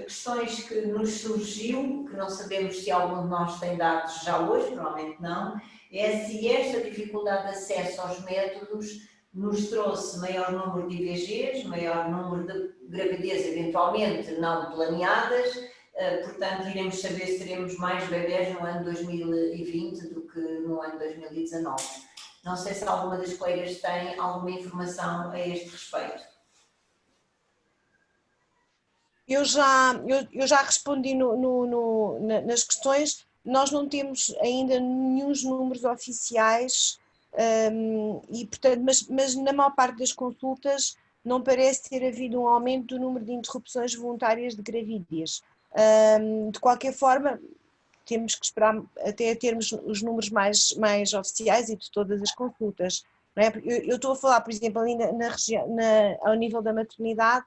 questões que nos surgiu, que não sabemos se algum de nós tem dados já hoje, provavelmente não, é se esta dificuldade de acesso aos métodos nos trouxe maior número de IVGs, maior número de gravidez eventualmente não planeadas, portanto iremos saber se teremos mais bebés no ano 2020 do que no ano 2019. Não sei se alguma das colegas tem alguma informação a este respeito. Eu já respondi nas questões. Nós não temos ainda nenhum números oficiais, e, portanto, mas na maior parte das consultas não parece ter havido um aumento do número de interrupções voluntárias de gravidez. De qualquer forma, temos que esperar até termos os números mais oficiais e de todas as consultas. Não é? Eu estou a falar, por exemplo, ali ao nível da maternidade.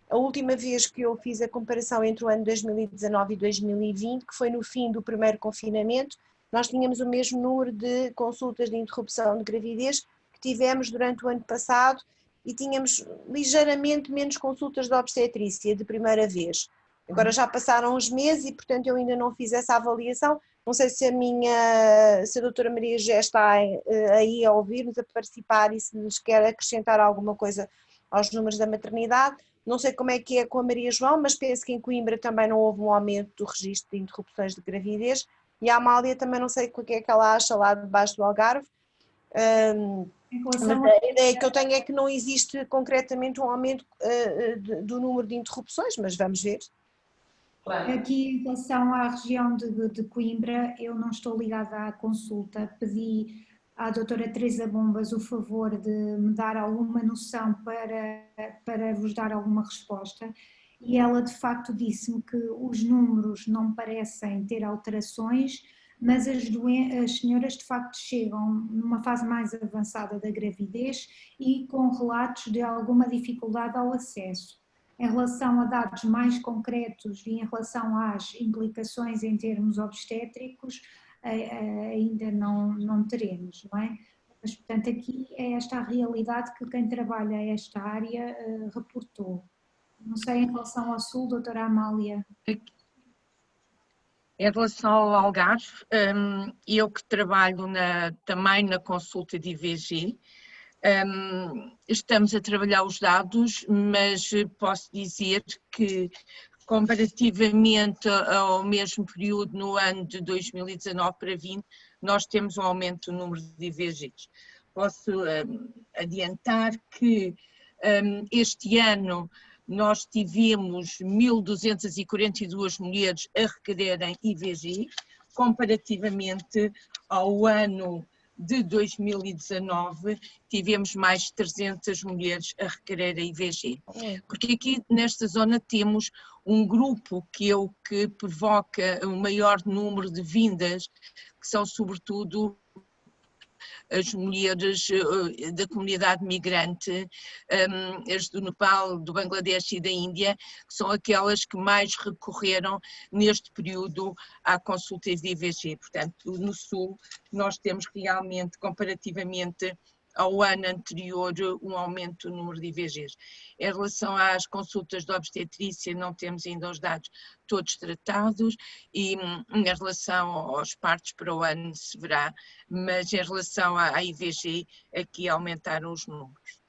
A última vez que eu fiz a comparação entre o ano 2019 e 2020, que foi no fim do primeiro confinamento, nós tínhamos o mesmo número de consultas de interrupção de gravidez que tivemos durante o ano passado e tínhamos ligeiramente menos consultas de obstetrícia de primeira vez. Agora já passaram uns meses e, portanto, eu ainda não fiz essa avaliação. Não sei se a doutora Maria já está aí a ouvir-nos, a participar e se nos quer acrescentar alguma coisa aos números da maternidade. Não sei como é que é com a Maria João, mas penso que em Coimbra também não houve um aumento do registro de interrupções de gravidez. E a Amália também não sei o que é que ela acha lá debaixo do Algarve. Mas a ideia que eu tenho é que não existe concretamente um aumento do número de interrupções, mas vamos ver. Claro. Aqui em relação à região de Coimbra, eu não estou ligada à consulta, pedi à doutora Teresa Bombas o favor de me dar alguma noção para vos dar alguma resposta e ela de facto disse-me que os números não parecem ter alterações, mas as senhoras de facto chegam numa fase mais avançada da gravidez e com relatos de alguma dificuldade ao acesso. Em relação a dados mais concretos e em relação às implicações em termos obstétricos, ainda não teremos, não é? Mas, portanto, aqui é esta a realidade que quem trabalha esta área reportou. Não sei, em relação ao Sul, doutora Amália. Em relação ao Algarve, eu que trabalho também na consulta de IVG, estamos a trabalhar os dados, mas posso dizer que comparativamente ao mesmo período no ano de 2019 para 20, nós temos um aumento do número de IVGs. Posso adiantar que este ano nós tivemos 1.242 mulheres a requererem IVG, comparativamente ao ano de 2019, tivemos mais de 300 mulheres a requerer a IVG. Porque aqui nesta zona temos um grupo que provoca o maior número de vindas, que são sobretudo as mulheres da comunidade migrante, as do Nepal, do Bangladesh e da Índia, que são aquelas que mais recorreram neste período à consulta de IVG. Portanto, no Sul nós temos realmente, comparativamente ao ano anterior, um aumento no número de IVGs. Em relação às consultas de obstetrícia, não temos ainda os dados todos tratados e em relação aos partos para o ano se verá, mas em relação à IVG, aqui aumentaram os números.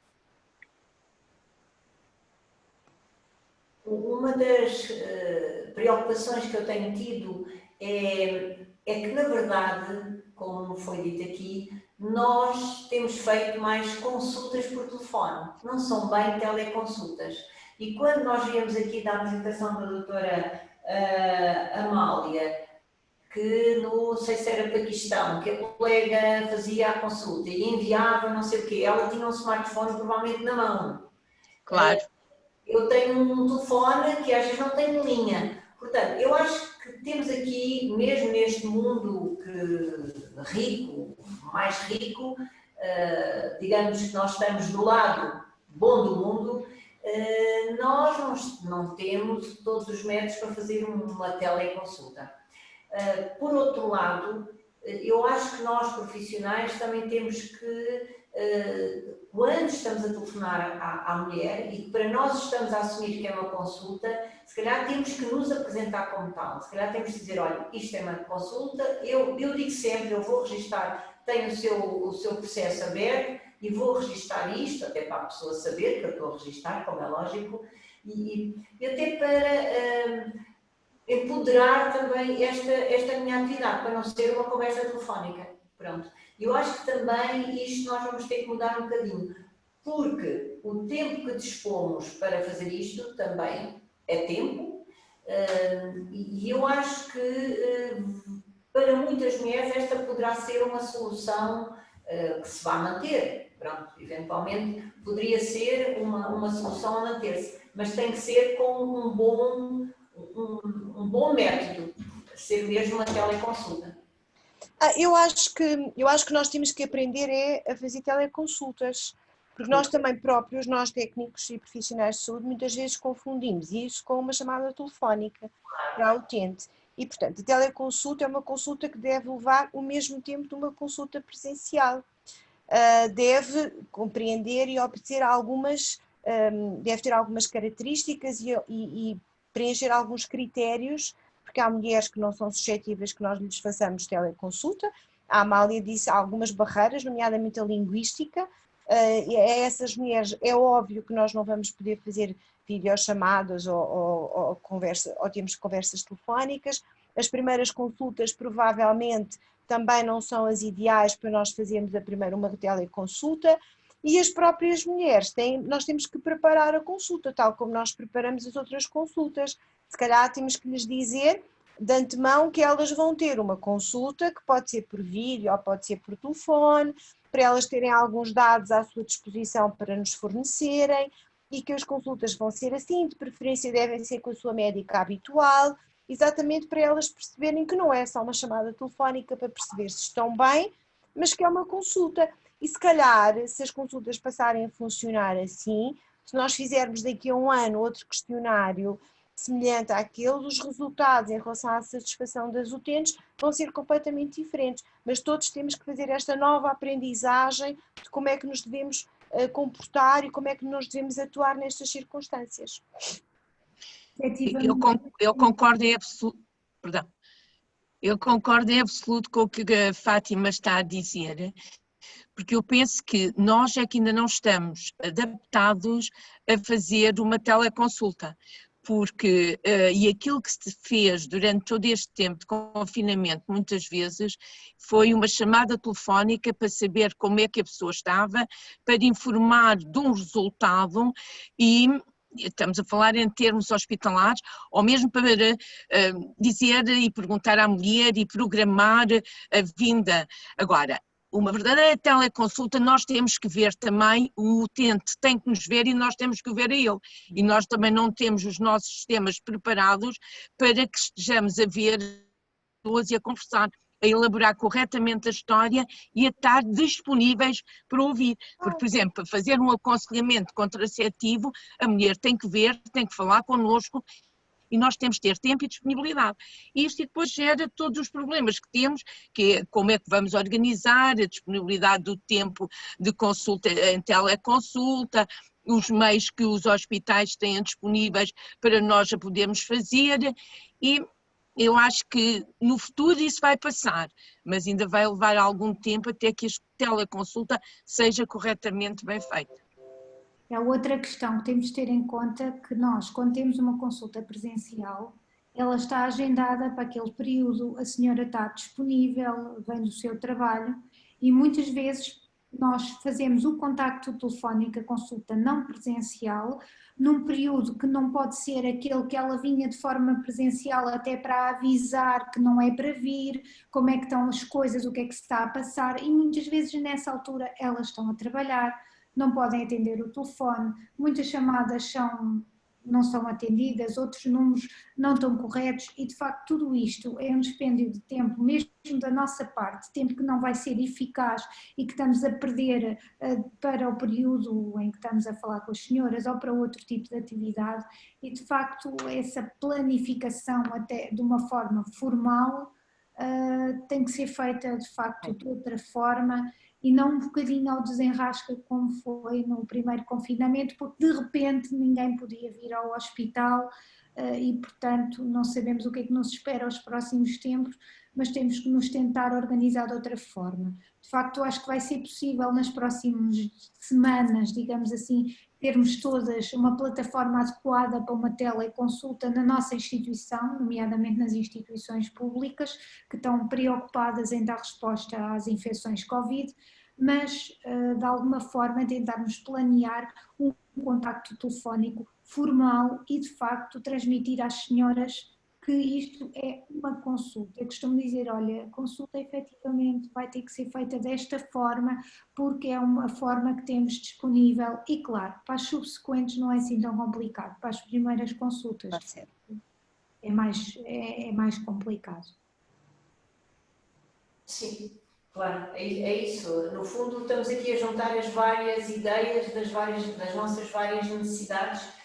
Uma das preocupações que eu tenho tido é que, na verdade, como foi dito aqui, nós temos feito mais consultas por telefone, não são bem teleconsultas. E quando nós viemos aqui da apresentação da doutora Amália, que não sei se era Paquistão, que a colega fazia a consulta e enviava não sei o quê, ela tinha um smartphone provavelmente na mão. Claro. Eu tenho um telefone que às vezes não tem linha. Portanto, eu acho que temos aqui, mesmo neste mundo rico, mais rico, digamos que nós estamos do lado bom do mundo, nós não temos todos os métodos para fazer uma teleconsulta. Por outro lado, eu acho que nós profissionais também temos que quando estamos a telefonar à mulher e para nós estamos a assumir que é uma consulta, se calhar temos que nos apresentar como tal, se calhar temos que dizer, olha, isto é uma consulta, eu digo sempre, eu vou registar, tenho o seu processo aberto e vou registar isto, até para a pessoa saber que eu estou a registar, como é lógico, e até para empoderar também esta minha atividade, para não ser uma conversa telefónica. Pronto. Eu acho que também isto nós vamos ter que mudar um bocadinho, porque o tempo que dispomos para fazer isto também é tempo, e eu acho que para muitas mulheres esta poderá ser uma solução que se vai manter. Pronto, eventualmente poderia ser uma solução a manter-se, mas tem que ser com um bom método, ser mesmo uma teleconsulta. Eu acho que nós temos que aprender a fazer teleconsultas, porque nós também próprios, nós técnicos e profissionais de saúde, muitas vezes confundimos isso com uma chamada telefónica para a utente. E, portanto, a teleconsulta é uma consulta que deve levar o mesmo tempo de uma consulta presencial. Deve compreender e obter deve ter algumas características e preencher alguns critérios, porque há mulheres que não são suscetíveis que nós lhes façamos teleconsulta. A Amália disse algumas barreiras, nomeadamente a linguística. A essas mulheres é óbvio que nós não vamos poder fazer videochamadas ou temos conversas telefónicas. As primeiras consultas provavelmente também não são as ideais para nós fazermos uma teleconsulta. E as próprias mulheres, nós temos que preparar a consulta, tal como nós preparamos as outras consultas. Se calhar temos que lhes dizer de antemão que elas vão ter uma consulta que pode ser por vídeo ou pode ser por telefone, para elas terem alguns dados à sua disposição para nos fornecerem, e que as consultas vão ser assim, de preferência devem ser com a sua médica habitual, exatamente para elas perceberem que não é só uma chamada telefónica para perceber se estão bem, mas que é uma consulta. E se calhar, se as consultas passarem a funcionar assim, se nós fizermos daqui a um ano outro questionário semelhante àquele, os resultados em relação à satisfação das utentes vão ser completamente diferentes. Mas todos temos que fazer esta nova aprendizagem de como é que nos devemos comportar e como é que nós devemos atuar nestas circunstâncias. Eu concordo em absoluto, perdão, eu concordo em absoluto com o que a Fátima está a dizer, porque eu penso que nós é que ainda não estamos adaptados a fazer uma teleconsulta, porque, e aquilo que se fez durante todo este tempo de confinamento, muitas vezes, foi uma chamada telefónica para saber como é que a pessoa estava, para informar de um resultado e estamos a falar em termos hospitalares, ou mesmo para dizer e perguntar à mulher e programar a vinda. Agora, uma verdadeira teleconsulta, nós temos que ver também, o utente tem que nos ver e nós temos que ver a ele. E nós também não temos os nossos sistemas preparados para que estejamos a ver pessoas e a conversar, a elaborar corretamente a história e a estar disponíveis para ouvir. Porque, por exemplo, para fazer um aconselhamento contraceptivo, a mulher tem que ver, tem que falar connosco, e nós temos que ter tempo e disponibilidade. Isto depois gera todos os problemas que temos, que é como é que vamos organizar a disponibilidade do tempo de consulta em teleconsulta, os meios que os hospitais têm disponíveis para nós a podermos fazer, e eu acho que no futuro isso vai passar, mas ainda vai levar algum tempo até que a teleconsulta seja corretamente bem feita. É outra questão que temos de ter em conta, que nós, quando temos uma consulta presencial, ela está agendada para aquele período, a senhora está disponível, vem do seu trabalho e muitas vezes nós fazemos o contacto telefónico, a consulta não presencial, num período que não pode ser aquele que ela vinha de forma presencial até para avisar que não é para vir, como é que estão as coisas, o que é que se está a passar, e muitas vezes nessa altura elas estão a trabalhar, não podem atender o telefone, muitas chamadas não são atendidas, outros números não estão corretos e de facto tudo isto é um dispêndio de tempo, mesmo da nossa parte, tempo que não vai ser eficaz e que estamos a perder para o período em que estamos a falar com as senhoras ou para outro tipo de atividade, e de facto essa planificação até de uma forma formal tem que ser feita de facto de outra forma e não um bocadinho ao desenrasca como foi no primeiro confinamento, porque de repente ninguém podia vir ao hospital e, portanto, não sabemos o que é que nos espera aos próximos tempos, mas temos que nos tentar organizar de outra forma. De facto, acho que vai ser possível nas próximas semanas, digamos assim, termos todas uma plataforma adequada para uma teleconsulta na nossa instituição, nomeadamente nas instituições públicas, que estão preocupadas em dar resposta às infecções Covid, mas de alguma forma tentarmos planear um contacto telefónico formal e de facto transmitir às senhoras que isto é uma consulta. Eu costumo dizer, olha, a consulta efetivamente vai ter que ser feita desta forma, porque é uma forma que temos disponível e claro, para as subsequentes não é assim tão complicado, para as primeiras consultas é mais complicado. Sim, claro, é isso. No fundo, estamos aqui a juntar as várias ideias das nossas várias necessidades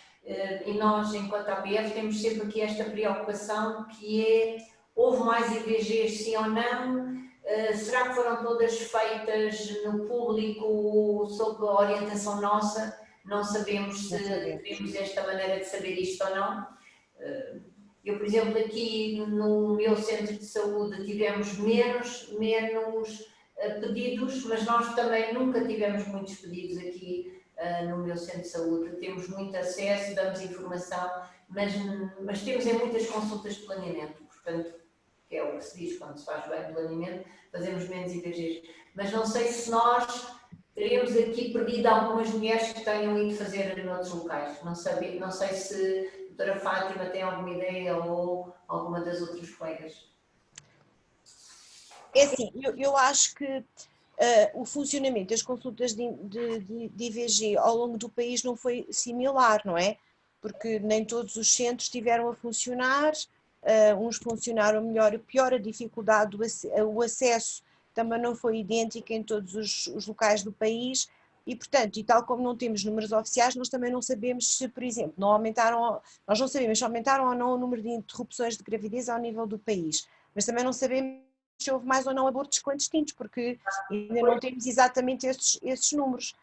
e nós, enquanto APF, temos sempre aqui esta preocupação que é, houve mais IVGs sim ou não? Será que foram todas feitas no público sob a orientação nossa? Não sabemos se temos esta maneira de saber isto ou não. Eu, por exemplo, aqui no meu centro de saúde tivemos menos pedidos, mas nós também nunca tivemos muitos pedidos aqui no meu centro de saúde. Temos muito acesso, damos informação, mas temos muitas consultas de planeamento, portanto, que é o que se diz quando se faz bem planeamento, fazemos menos IVGs. Mas não sei se nós teremos aqui perdido algumas mulheres que tenham ido fazer noutros locais. Não sei se a doutora Fátima tem alguma ideia ou alguma das outras colegas. É assim, eu acho que o funcionamento das consultas de IVG ao longo do país não foi similar, não é? Porque nem todos os centros tiveram a funcionar, uns funcionaram melhor e pior, a dificuldade, o acesso também não foi idêntico em todos os locais do país e, portanto, e tal como não temos números oficiais, nós também não sabemos se, por exemplo, nós não sabemos se aumentaram ou não o número de interrupções de gravidez ao nível do país, mas também não sabemos se houve mais ou não abortos clandestinos, porque ainda não temos exatamente esses números.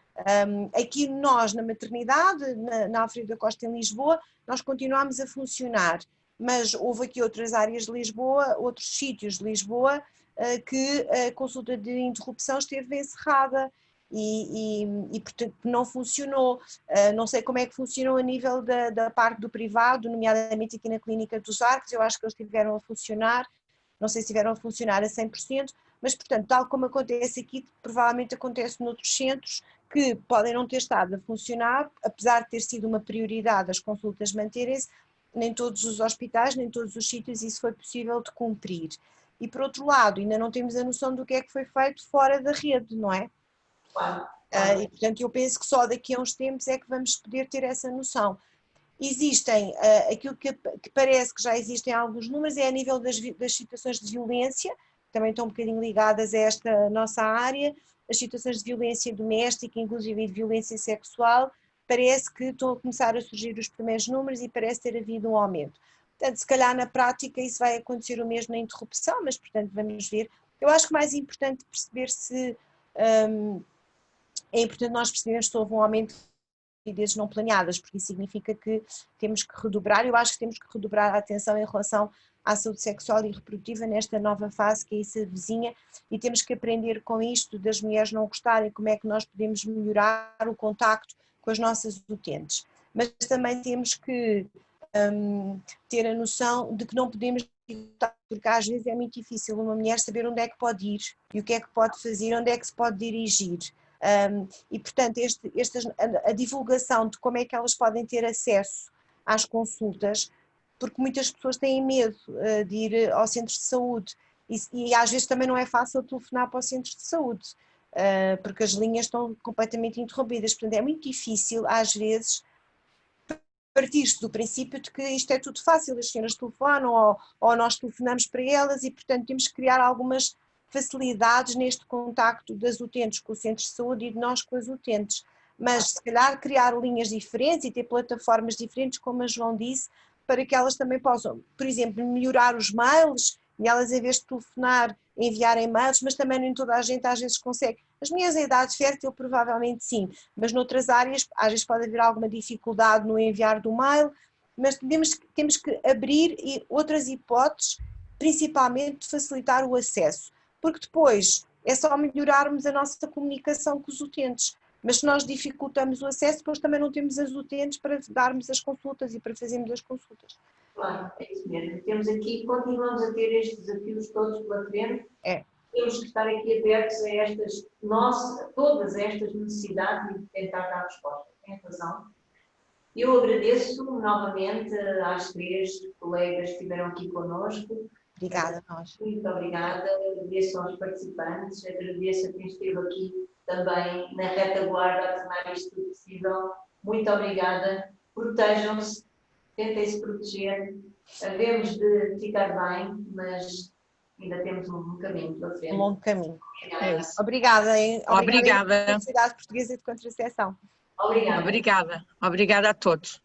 Aqui nós, na maternidade, na Alfredo da Costa em Lisboa, nós continuamos a funcionar, mas houve aqui outras áreas de Lisboa, outros sítios de Lisboa, que a consulta de interrupção esteve encerrada e portanto não funcionou. Não sei como é que funcionou a nível da parte do privado, nomeadamente aqui na Clínica dos Arcos, eu acho que eles estiveram a funcionar, não sei se estiveram a funcionar a 100%, mas portanto, tal como acontece aqui, provavelmente acontece noutros centros que podem não ter estado a funcionar, apesar de ter sido uma prioridade as consultas manterem-se, nem todos os hospitais, nem todos os sítios isso foi possível de cumprir. E por outro lado, ainda não temos a noção do que é que foi feito fora da rede, não é? Claro. E portanto eu penso que só daqui a uns tempos é que vamos poder ter essa noção. Existem, aquilo que parece que já existem alguns números é a nível das situações de violência, que também estão um bocadinho ligadas a esta nossa área, as situações de violência doméstica, inclusive de violência sexual, parece que estão a começar a surgir os primeiros números e parece ter havido um aumento. Portanto, se calhar na prática isso vai acontecer o mesmo na interrupção, mas portanto vamos ver. Eu acho que mais importante perceber se, é importante nós percebermos se houve um aumento de gravidezes não planeadas, porque isso significa que temos que redobrar, eu acho que temos que redobrar a atenção em relação à saúde sexual e reprodutiva nesta nova fase que aí se avizinha e temos que aprender com isto das mulheres não gostarem, como é que nós podemos melhorar o contacto com as nossas utentes. Mas também temos que ter a noção de que não podemos, porque às vezes é muito difícil uma mulher saber onde é que pode ir e o que é que pode fazer, onde é que se pode dirigir. E portanto a divulgação de como é que elas podem ter acesso às consultas, porque muitas pessoas têm medo de ir ao centro de saúde e às vezes também não é fácil telefonar para o centro de saúde, porque as linhas estão completamente interrompidas, portanto é muito difícil às vezes partir-se do princípio de que isto é tudo fácil, as senhoras telefonam ou nós telefonamos para elas e portanto temos que criar algumas facilidades neste contacto das utentes com o centro de saúde e de nós com as utentes, mas se calhar criar linhas diferentes e ter plataformas diferentes, como a João disse, para que elas também possam, por exemplo, melhorar os mails e elas em vez de telefonar enviar e-mails, mas também nem toda a gente às vezes consegue. As mulheres em idade fértil provavelmente sim, mas noutras áreas às vezes pode haver alguma dificuldade no enviar do mail, mas temos que abrir outras hipóteses, principalmente de facilitar o acesso, porque depois é só melhorarmos a nossa comunicação com os utentes. Mas se nós dificultamos o acesso, depois também não temos as utentes para darmos as consultas e para fazermos as consultas. Claro, é isso mesmo. Temos aqui, continuamos a ter estes desafios todos pela frente. Temos que estar aqui abertos a todas estas necessidades e tentar dar resposta. Tem razão. Eu agradeço novamente às 3 colegas que estiveram aqui connosco. Obrigada a nós. Muito obrigada, agradeço aos participantes, agradeço a quem esteve aqui também na retaguarda a tornar isto tudo possível. Muito obrigada, protejam-se, tentem-se proteger, havemos de ficar bem, mas ainda temos um caminho pela frente. Um longo caminho. É isso. Obrigada. Obrigada. Universidade Portuguesa de Contracepção. Obrigada. Obrigada a todos.